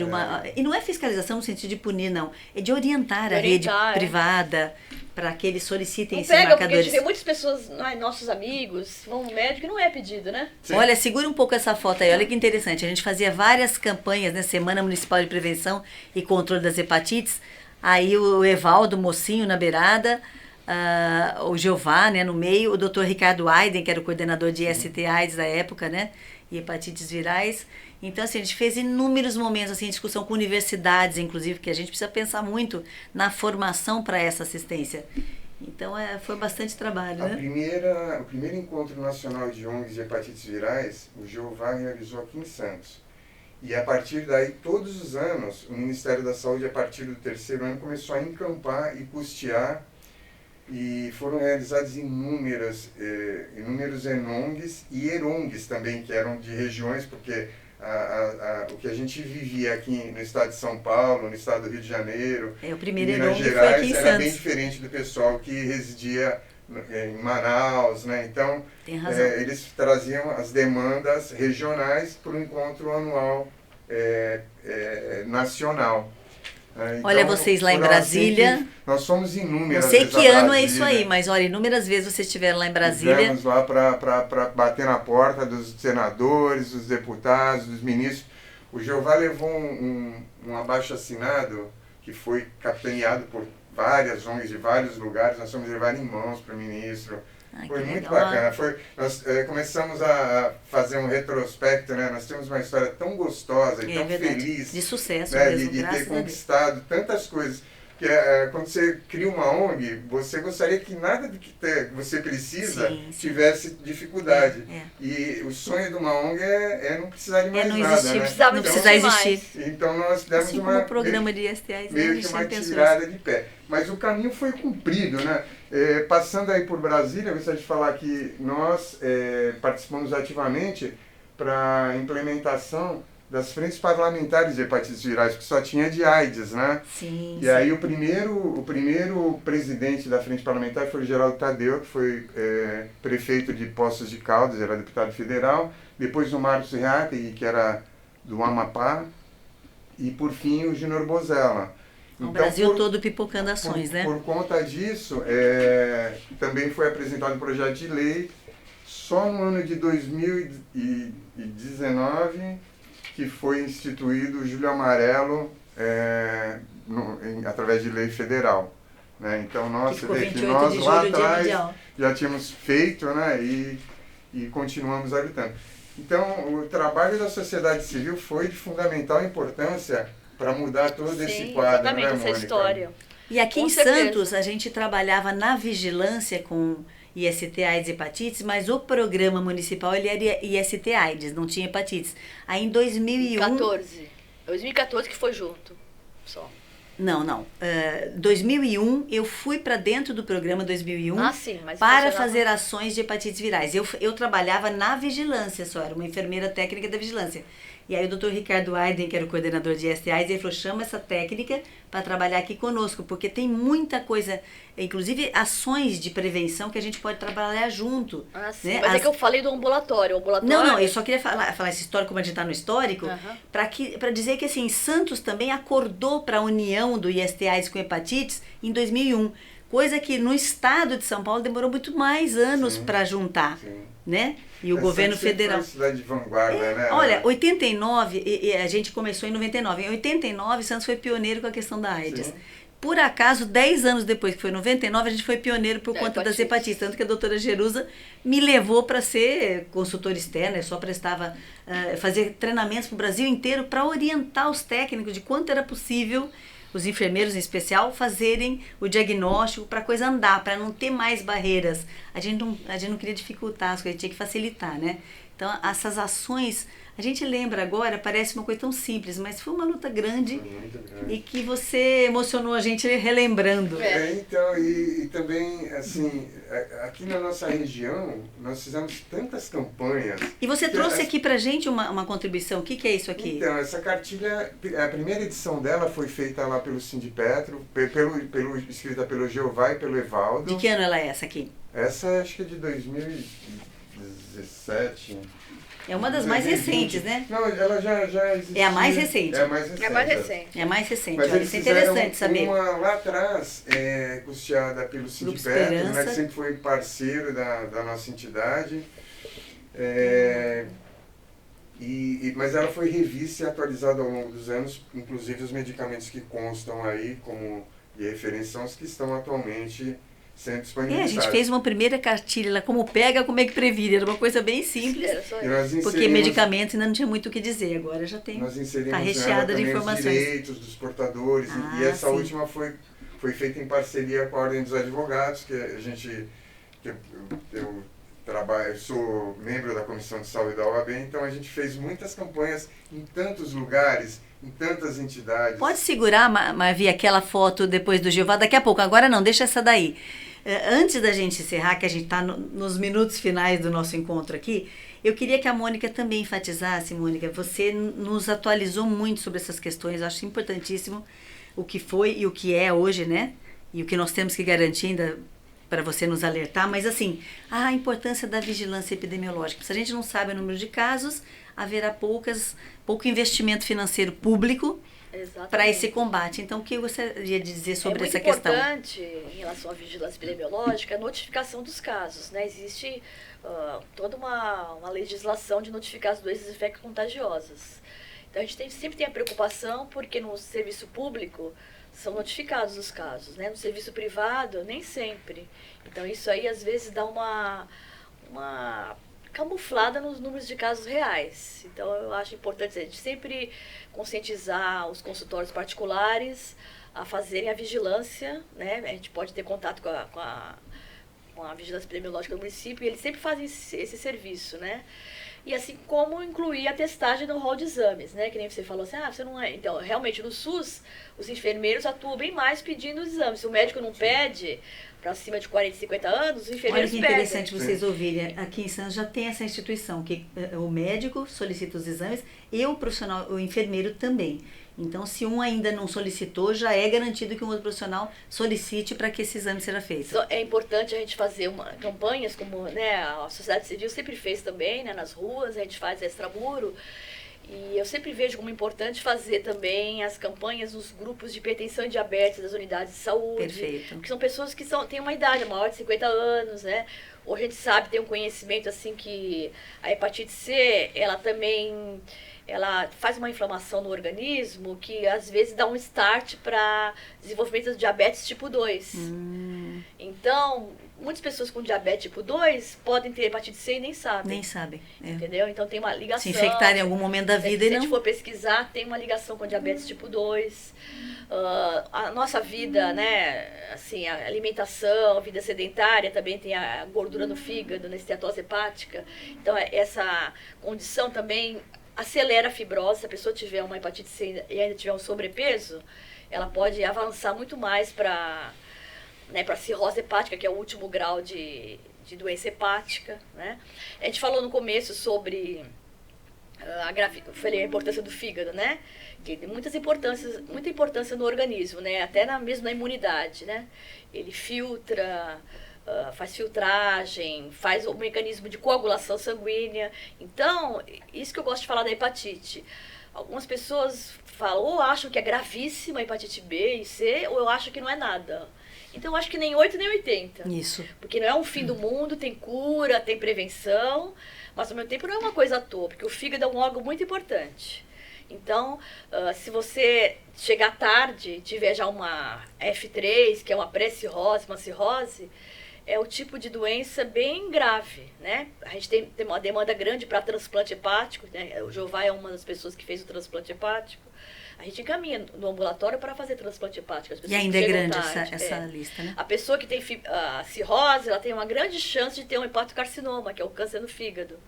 e não é fiscalização no sentido de punir, não. É de orientar a rede privada para que eles solicitem esses marcadores. Porque a gente vê muitas pessoas, nossos amigos, vão no médico e não é pedido, né? Sim. Olha, segura um pouco essa foto aí, olha que interessante. A gente fazia várias campanhas, né? Semana Municipal de Prevenção e Controle das Hepatites. Aí o Evaldo, mocinho na beirada, o Jeová, né, no meio, o Dr. Ricardo Aiden, que era o coordenador de IST/AIDS da época, né? E hepatites virais. Então, assim, a gente fez inúmeros momentos, assim, discussão com universidades, inclusive, porque a gente precisa pensar muito na formação para essa assistência. Então, foi bastante trabalho, né? O primeiro encontro nacional de ONGs de hepatites virais, o Jeová realizou aqui em Santos. E a partir daí, todos os anos, o Ministério da Saúde, a partir do 3º ano, começou a encampar e custear, e foram realizados inúmeros ENONGs e ERONGs também, que eram de regiões, porque o que a gente vivia aqui no estado de São Paulo, no estado do Rio de Janeiro, o primeiro Minas Gerais, era bem diferente do pessoal que residia em Manaus, né? Então, eles traziam as demandas regionais para o encontro anual nacional. Então, olha, vocês lá em Brasília. Assim, nós fomos inúmeras vezes. Não sei que ano Brasília. É isso aí, mas olha, inúmeras vezes vocês estiveram lá em Brasília. Estivemos lá para bater na porta dos senadores, dos deputados, dos ministros. O Jeová levou um abaixo-assinado que foi capitaneado por várias ONGs de vários lugares. Nós fomos levar em mãos para o ministro. Foi muito bacana. Nós começamos a fazer um retrospecto, né? Nós temos uma história tão gostosa e tão feliz. De sucesso, né? mesmo, de ter conquistado tantas coisas. Que quando você cria uma ONG, você gostaria que nada do que você precisa tivesse dificuldade. E o sonho de uma ONG é não precisar de mais nada. Não precisar existir. Então nós demos assim como o programa de IST/AIDS, meio que uma tirada de pé. Mas o caminho foi cumprido, né? Passando aí por Brasília, eu gostaria de falar que nós participamos ativamente para a implementação das frentes parlamentares de hepatites virais, que só tinha de AIDS, né? Sim. E aí o primeiro presidente da frente parlamentar foi o Geraldo Tadeu, que foi prefeito de Poços de Caldas, era deputado federal. Depois o Marcos Reate, que era do Amapá. E por fim o Júnior Bozella. O Brasil todo pipocando ações, né? Por conta disso, também foi apresentado um projeto de lei só no ano de 2019 que foi instituído o Julho Amarelo através de lei federal. Né? Então, nós lá atrás já tínhamos feito, né? e continuamos habitando. Então, o trabalho da sociedade civil foi de fundamental importância para mudar todo Sim, esse quadro, exatamente, né, essa Mônica? história. E aqui Com em certeza. Santos, a gente trabalhava na vigilância com IST, AIDS e hepatites, mas o programa municipal ele era IST, AIDS, não tinha hepatites. Aí em 2001... 2014 que foi junto, só. Não. 2001, eu fui para dentro do programa 2001 Ah, sim, mas para funcionava- fazer ações de hepatites virais. Eu trabalhava na vigilância só, era uma enfermeira técnica da vigilância. E aí o Dr. Ricardo Aiden, que era o coordenador de IST/AIDS, ele falou, chama essa técnica para trabalhar aqui conosco, porque tem muita coisa, inclusive ações de prevenção que a gente pode trabalhar junto. Ah, sim, né? mas é que eu falei do ambulatório. O ambulatório... Não, eu só queria falar essa história, como a gente está no histórico, Aham. para dizer que assim, Santos também acordou para a união do IST/AIDS com hepatites em 2001, coisa que no estado de São Paulo demorou muito mais anos para juntar, Sim. né? E o governo federal... Foi cidade de vanguarda, né? Olha, 89, e a gente começou em 99. Em 89, Santos foi pioneiro com a questão da AIDS. Sim. Por acaso, 10 anos depois, que foi 99, a gente foi pioneiro por Da conta das hepatite. hepatites. Tanto que a doutora Jerusa me levou para ser consultora externa, eu só prestava, fazer treinamentos para o Brasil inteiro para orientar os técnicos de quanto era possível, os enfermeiros em especial, fazerem o diagnóstico para a coisa andar, para não ter mais barreiras. A gente não queria dificultar as coisas, a gente tinha que facilitar, né? Então, essas ações, a gente lembra agora, parece uma coisa tão simples, mas foi uma luta grande. Foi muito grande. E que você emocionou a gente relembrando. Então, e também, assim, aqui na nossa região, nós fizemos tantas campanhas. E você trouxe aqui pra gente uma contribuição. O que é isso aqui? Então, essa cartilha, a primeira edição dela foi feita lá pelo Sindipetro, escrita pelo Jeová e pelo Evaldo. De que ano ela é essa aqui? Essa acho que é de 2017. É uma das mais recentes, né? Não, ela já existia. É a mais recente. É a mais recente. É mais recente. É a mais recente. Mas Olha, eles isso é fizeram interessante saber. uma lá atrás, custeada pelo Sindipetro, Esperança. né, que sempre foi parceiro da nossa entidade. Mas ela foi revista e atualizada ao longo dos anos, inclusive os medicamentos que constam aí como de referência são os que estão atualmente sendo A disponibilizados. gente fez uma primeira cartilha lá, como pega, como é que previne. Era uma coisa bem simples, Era só E isso. nós porque inserimos- medicamentos ainda não tinha muito o que dizer. Agora já tem. Nós inserimos Tá nela recheada de também informações. os direitos dos portadores. Ah, E essa sim. última foi feita em parceria com a Ordem dos Advogados, que a gente... eu sou membro da Comissão de Saúde da OAB, então a gente fez muitas campanhas em tantos lugares, em tantas entidades. Pode segurar, Marvi, aquela foto depois do Jeová? Daqui a pouco. Agora não, deixa essa daí. Antes da gente encerrar, que a gente está nos minutos finais do nosso encontro aqui, eu queria que a Mônica também enfatizasse, Mônica, você nos atualizou muito sobre essas questões, eu acho importantíssimo o que foi e o que é hoje, né? E o que nós temos que garantir ainda para você nos alertar, mas assim, a importância da vigilância epidemiológica. Se a gente não sabe o número de casos, haverá pouco investimento financeiro público Exatamente. para esse combate. Então, o que eu gostaria de dizer sobre essa questão? É muito importante, em relação à vigilância epidemiológica, a notificação dos casos, né? Existe toda uma legislação de notificar as doenças infecto-contagiosas. Então, a gente sempre tem a preocupação, porque no serviço público são notificados os casos, né? No serviço privado, nem sempre. Então, isso aí, às vezes, dá uma camuflada nos números de casos reais. Então, eu acho importante a gente sempre conscientizar os consultórios particulares a fazerem a vigilância, né? A gente pode ter contato com a vigilância epidemiológica do município e eles sempre fazem esse serviço, né? E assim como incluir a testagem no rol de exames, né? Que nem você falou assim, você não é... Então, realmente, no SUS, os enfermeiros atuam bem mais pedindo os exames. Se o médico não pede, para acima de 40, 50 anos, os Olha enfermeiros que pedem. interessante vocês ouvirem. Aqui em Santos já tem essa instituição, que o médico solicita os exames e o profissional, o enfermeiro também. Então, se um ainda não solicitou, já é garantido que um outro profissional solicite para que esse exame seja feito. É importante a gente fazer campanhas como, né, a sociedade civil sempre fez também, né, nas ruas, a gente faz extramuro. E eu sempre vejo como importante fazer também as campanhas nos grupos de hipertensão e diabetes das unidades de saúde. Perfeito. Porque são pessoas que têm uma idade maior de 50 anos, né? Ou a gente sabe, tem um conhecimento assim que a hepatite C, ela também ela faz uma inflamação no organismo que às vezes dá um start para desenvolvimento de diabetes tipo 2. Então, muitas pessoas com diabetes tipo 2 podem ter hepatite C e nem sabem. Nem sabem. Entendeu? Então tem uma ligação. Se infectar em algum momento da vida Se e não... a gente for pesquisar, tem uma ligação com diabetes tipo 2. A nossa vida, né, assim, a alimentação, a vida sedentária, também tem a gordura no fígado, na esteatose hepática. Então, essa condição também acelera a fibrose. Se a pessoa tiver uma hepatite C e ainda tiver um sobrepeso, ela pode avançar muito mais para cirrose hepática, que é o último grau de doença hepática, né? A gente falou no começo sobre a importância do fígado, né? Que tem muita importância no organismo, né? Até mesmo na imunidade, né? Ele filtra, faz filtragem, faz o mecanismo de coagulação sanguínea. Então, isso que eu gosto de falar da hepatite. Algumas pessoas falam, ou acham que é gravíssima a hepatite B e C, ou eu acho que não é nada. Então, eu acho que nem 8 nem 80. Isso. Porque não é um fim do mundo, tem cura, tem prevenção, mas ao mesmo tempo não é uma coisa à toa, porque o fígado é um órgão muito importante. Então, se você chegar tarde, tiver já uma F3, que é uma pré-cirrose, uma cirrose, é o tipo de doença bem grave, né? A gente tem uma demanda grande para transplante hepático, né? O Jová é uma das pessoas que fez o transplante hepático. A gente encaminha no ambulatório para fazer transplante hepático. As pessoas e ainda é grande tarde, essa lista, né? A pessoa que tem cirrose, ela tem uma grande chance de ter um hepatocarcinoma, que é o câncer no fígado.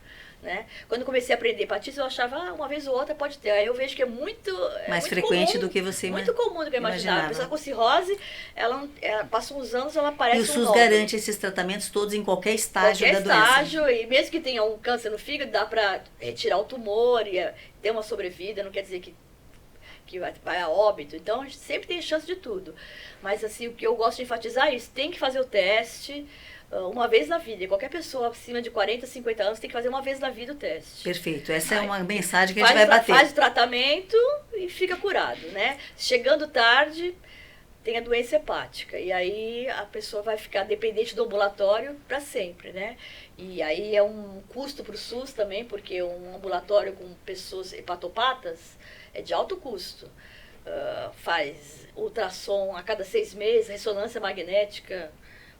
Né? Quando eu comecei a aprender hepatite, eu achava, uma vez ou outra pode ter. Aí eu vejo que é muito mais muito frequente comum, do que você muito comum do que eu imaginava. A pessoa com cirrose, ela passa uns anos, ela aparece. E o SUS garante esses tratamentos todos em qualquer estágio da doença. E mesmo que tenha um câncer no fígado, dá para retirar o tumor e ter uma sobrevida, não quer dizer que vai a óbito. Então, a gente sempre tem chance de tudo. Mas, assim, o que eu gosto de enfatizar é isso. Tem que fazer o teste uma vez na vida. E qualquer pessoa acima de 40, 50 anos tem que fazer uma vez na vida o teste. Perfeito. Essa é uma mensagem que a gente vai bater. Faz o tratamento e fica curado, né? Chegando tarde, tem a doença hepática. E aí a pessoa vai ficar dependente do ambulatório para sempre, né? E aí é um custo para o SUS também, porque um ambulatório com pessoas hepatopatas é de alto custo. Faz ultrassom a cada 6 meses, ressonância magnética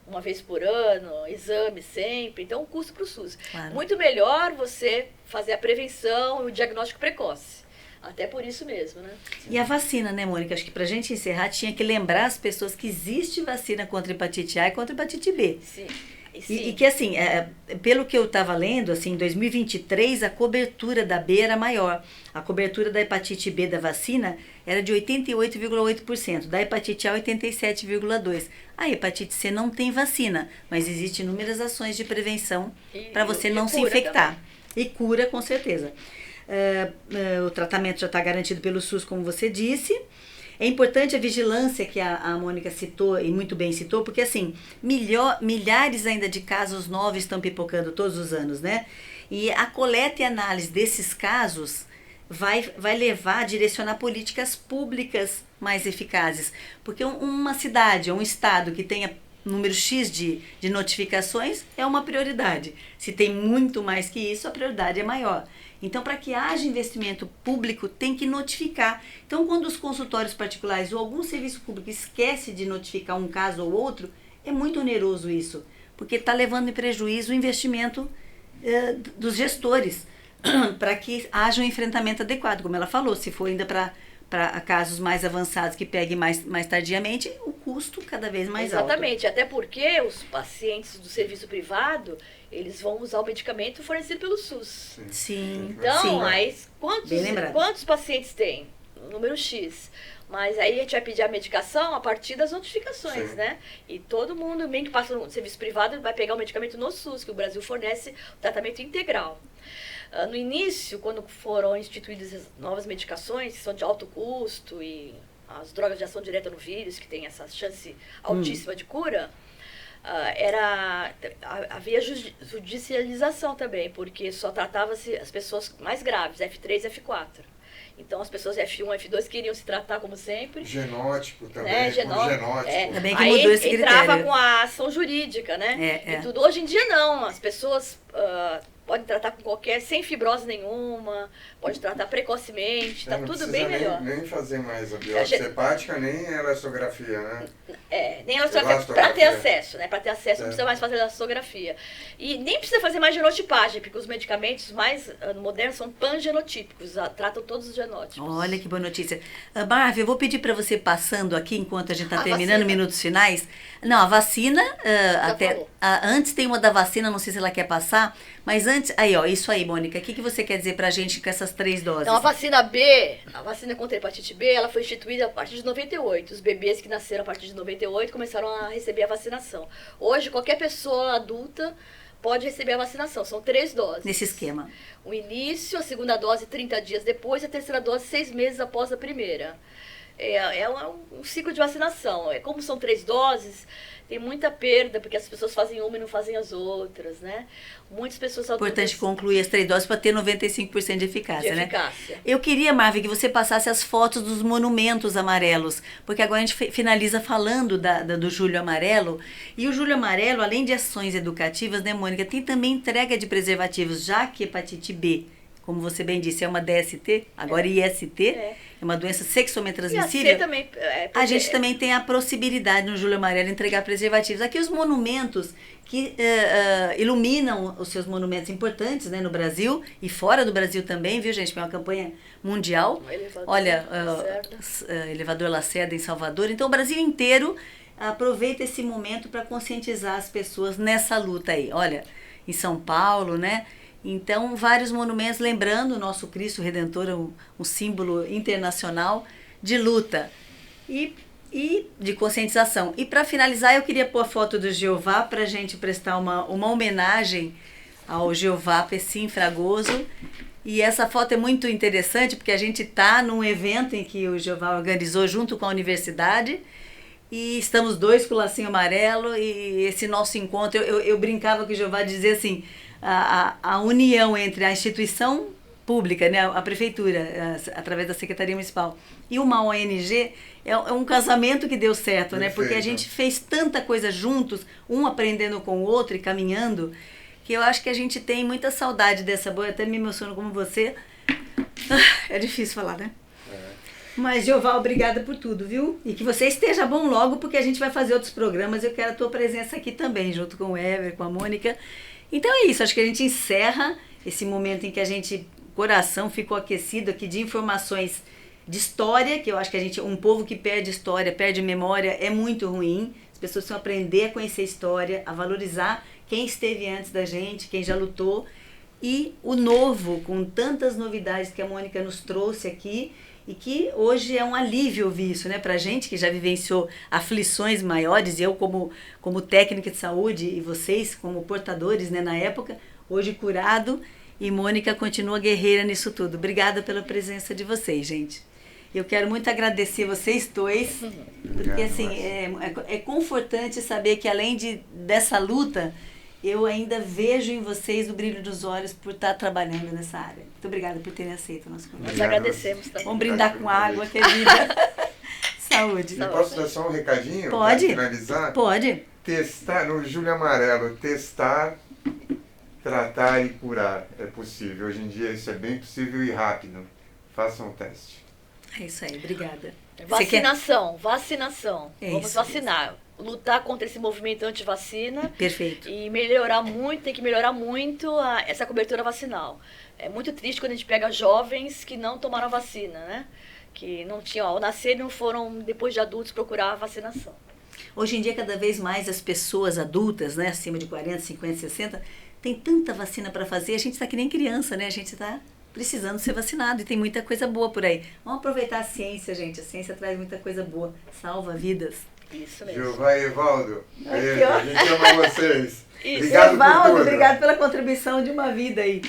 uma vez por ano, exame sempre. Então, um custo para o SUS. Claro. Muito melhor você fazer a prevenção e o diagnóstico precoce. Até por isso mesmo, né? E a vacina, né, Mônica? Acho que pra gente encerrar, tinha que lembrar as pessoas que existe vacina contra hepatite A e contra hepatite B. Sim. E que, assim, pelo que eu estava lendo, assim, em 2023, a cobertura da B era maior. A cobertura da hepatite B da vacina era de 88,8%, da hepatite A, 87,2%. A hepatite C não tem vacina, mas existem inúmeras ações de prevenção para você não se infectar. Também. E cura, com certeza. O tratamento já está garantido pelo SUS, como você disse. É importante a vigilância que a Mônica citou, e muito bem citou, porque assim, milhares ainda de casos novos estão pipocando todos os anos, né? E a coleta e análise desses casos vai levar a direcionar políticas públicas mais eficazes. Porque uma cidade ou um estado que tenha número X de notificações é uma prioridade. Se tem muito mais que isso, a prioridade é maior. Então, para que haja investimento público, tem que notificar. Então, quando os consultórios particulares ou algum serviço público esquece de notificar um caso ou outro, é muito oneroso isso, porque está levando em prejuízo o investimento dos gestores, para que haja um enfrentamento adequado. Como ela falou, se for ainda para casos mais avançados que peguem mais tardiamente, o custo cada vez mais alto. Exatamente, até porque os pacientes do serviço privado, eles vão usar o medicamento fornecido pelo SUS. Sim. Então, sim. Mas quantos pacientes tem? Número X. Mas aí a gente vai pedir a medicação a partir das notificações, né? E todo mundo, mesmo que passa no serviço privado, vai pegar o medicamento no SUS, que o Brasil fornece o tratamento integral. No início, quando foram instituídas as novas medicações, que são de alto custo, e as drogas de ação direta no vírus, que tem essa chance altíssima de cura, havia judicialização também, porque só tratava-se as pessoas mais graves, F3 e F4. Então, as pessoas F1, F2 queriam se tratar como sempre. Genótipo também, né? genótipo. Também que mudou esse critério. Entrava com a ação jurídica, né? E tudo. Hoje em dia, não. As pessoas pode tratar com qualquer, sem fibrose nenhuma, pode tratar precocemente, tá tudo bem melhor. Nem fazer mais a biópsia hepática, nem a elastografia, né? Nem elastografia, para ter acesso, né? Para ter acesso não precisa mais fazer elastografia. E nem precisa fazer mais genotipagem, porque os medicamentos mais modernos são pangenotípicos, tratam todos os genótipos. Olha que boa notícia. Marvel, eu vou pedir para você passando aqui, enquanto a gente está terminando, minutos finais. Não, a vacina, antes tem uma da vacina, não sei se ela quer passar, mas antes, aí ó, isso aí, Mônica, o que você quer dizer pra gente com essas 3 doses? Então, a vacina B, a vacina contra a hepatite B, ela foi instituída a partir de 98. Os bebês que nasceram a partir de 98 começaram a receber a vacinação. Hoje, qualquer pessoa adulta pode receber a vacinação, são 3 doses. Nesse esquema. O início, a segunda dose 30 dias depois, a terceira dose 6 meses após a primeira. É um ciclo de vacinação. Como são 3 doses, tem muita perda, porque as pessoas fazem uma e não fazem as outras, né? Muitas pessoas adultas... Importante concluir as 3 doses para ter 95% de eficácia, né? Eu queria, Marvin, que você passasse as fotos dos monumentos amarelos, porque agora a gente finaliza falando do Julho Amarelo. E o Julho Amarelo, além de ações educativas, né, Mônica, tem também entrega de preservativos, já que hepatite B, como você bem disse, é uma DST, agora IST, é uma doença sexualmente transmissível. E a C também, a gente também tem a possibilidade no Julho Amarelo de entregar preservativos. Aqui os monumentos que iluminam os seus monumentos importantes, né, no Brasil e fora do Brasil também, viu, gente? É uma campanha mundial. Olha, Elevador Lacerda em Salvador. Então o Brasil inteiro aproveita esse momento para conscientizar as pessoas nessa luta aí. Olha, em São Paulo, né? Então, vários monumentos, lembrando o nosso Cristo Redentor, um símbolo internacional de luta e de conscientização. E para finalizar, eu queria pôr a foto do Jeová para a gente prestar uma homenagem ao Jeová Pessim Fragoso. E essa foto é muito interessante porque a gente está num evento em que o Jeová organizou junto com a universidade. E estamos 2 com o lacinho amarelo e esse nosso encontro, eu brincava que o Jeová dizia assim, a união entre a instituição pública, né, a prefeitura, através da Secretaria Municipal, e uma ONG, é um casamento que deu certo, né? Porque a gente fez tanta coisa juntos, um aprendendo com o outro e caminhando, que eu acho que a gente tem muita saudade dessa boa, até me emociono como você. É difícil falar, né? Mas, Jeová, obrigada por tudo, viu? E que você esteja bom logo, porque a gente vai fazer outros programas. Eu quero a tua presença aqui também, junto com o Ever, com a Mônica. Então é isso, acho que a gente encerra esse momento em que o coração ficou aquecido aqui de informações de história, que eu acho que um povo que perde história, perde memória, é muito ruim. As pessoas precisam aprender a conhecer a história, a valorizar quem esteve antes da gente, quem já lutou. E o novo, com tantas novidades que a Mônica nos trouxe aqui, e que hoje é um alívio ouvir isso, né? Pra gente que já vivenciou aflições maiores, eu como técnica de saúde e vocês como portadores, né, na época, hoje curado, e Mônica continua guerreira nisso tudo. Obrigada pela presença de vocês, gente. Eu quero muito agradecer vocês 2, porque assim, é confortante saber que além dessa luta, eu ainda vejo em vocês o brilho dos olhos por estar trabalhando nessa área. Muito obrigada por terem aceito o nosso convite. Nós agradecemos também. Vamos brindar com água, que é vida. Saúde. E posso dar só um recadinho? Pode. Para finalizar? Pode. Testar, no Julho Amarelo, testar, tratar e curar é possível. Hoje em dia isso é bem possível e rápido. Façam um teste. É isso aí, obrigada. Vacinação. Vamos isso, vacinar. Lutar contra esse movimento anti-vacina. Perfeito. E melhorar muito, tem que melhorar muito essa cobertura vacinal. É muito triste quando a gente pega jovens que não tomaram a vacina, né? Que não tinham, ao nascer, não foram, depois de adultos, procurar a vacinação. Hoje em dia, cada vez mais as pessoas adultas, né, acima de 40, 50, 60, tem tanta vacina para fazer, a gente está que nem criança, né? A gente está precisando ser vacinado e tem muita coisa boa por aí. Vamos aproveitar a ciência, gente. A ciência traz muita coisa boa, salva vidas. Isso mesmo. Jeová e Evaldo, Aqui, ó. a gente ama vocês. Isso. Obrigado Evaldo, por tudo. obrigado pela contribuição de uma vida aí.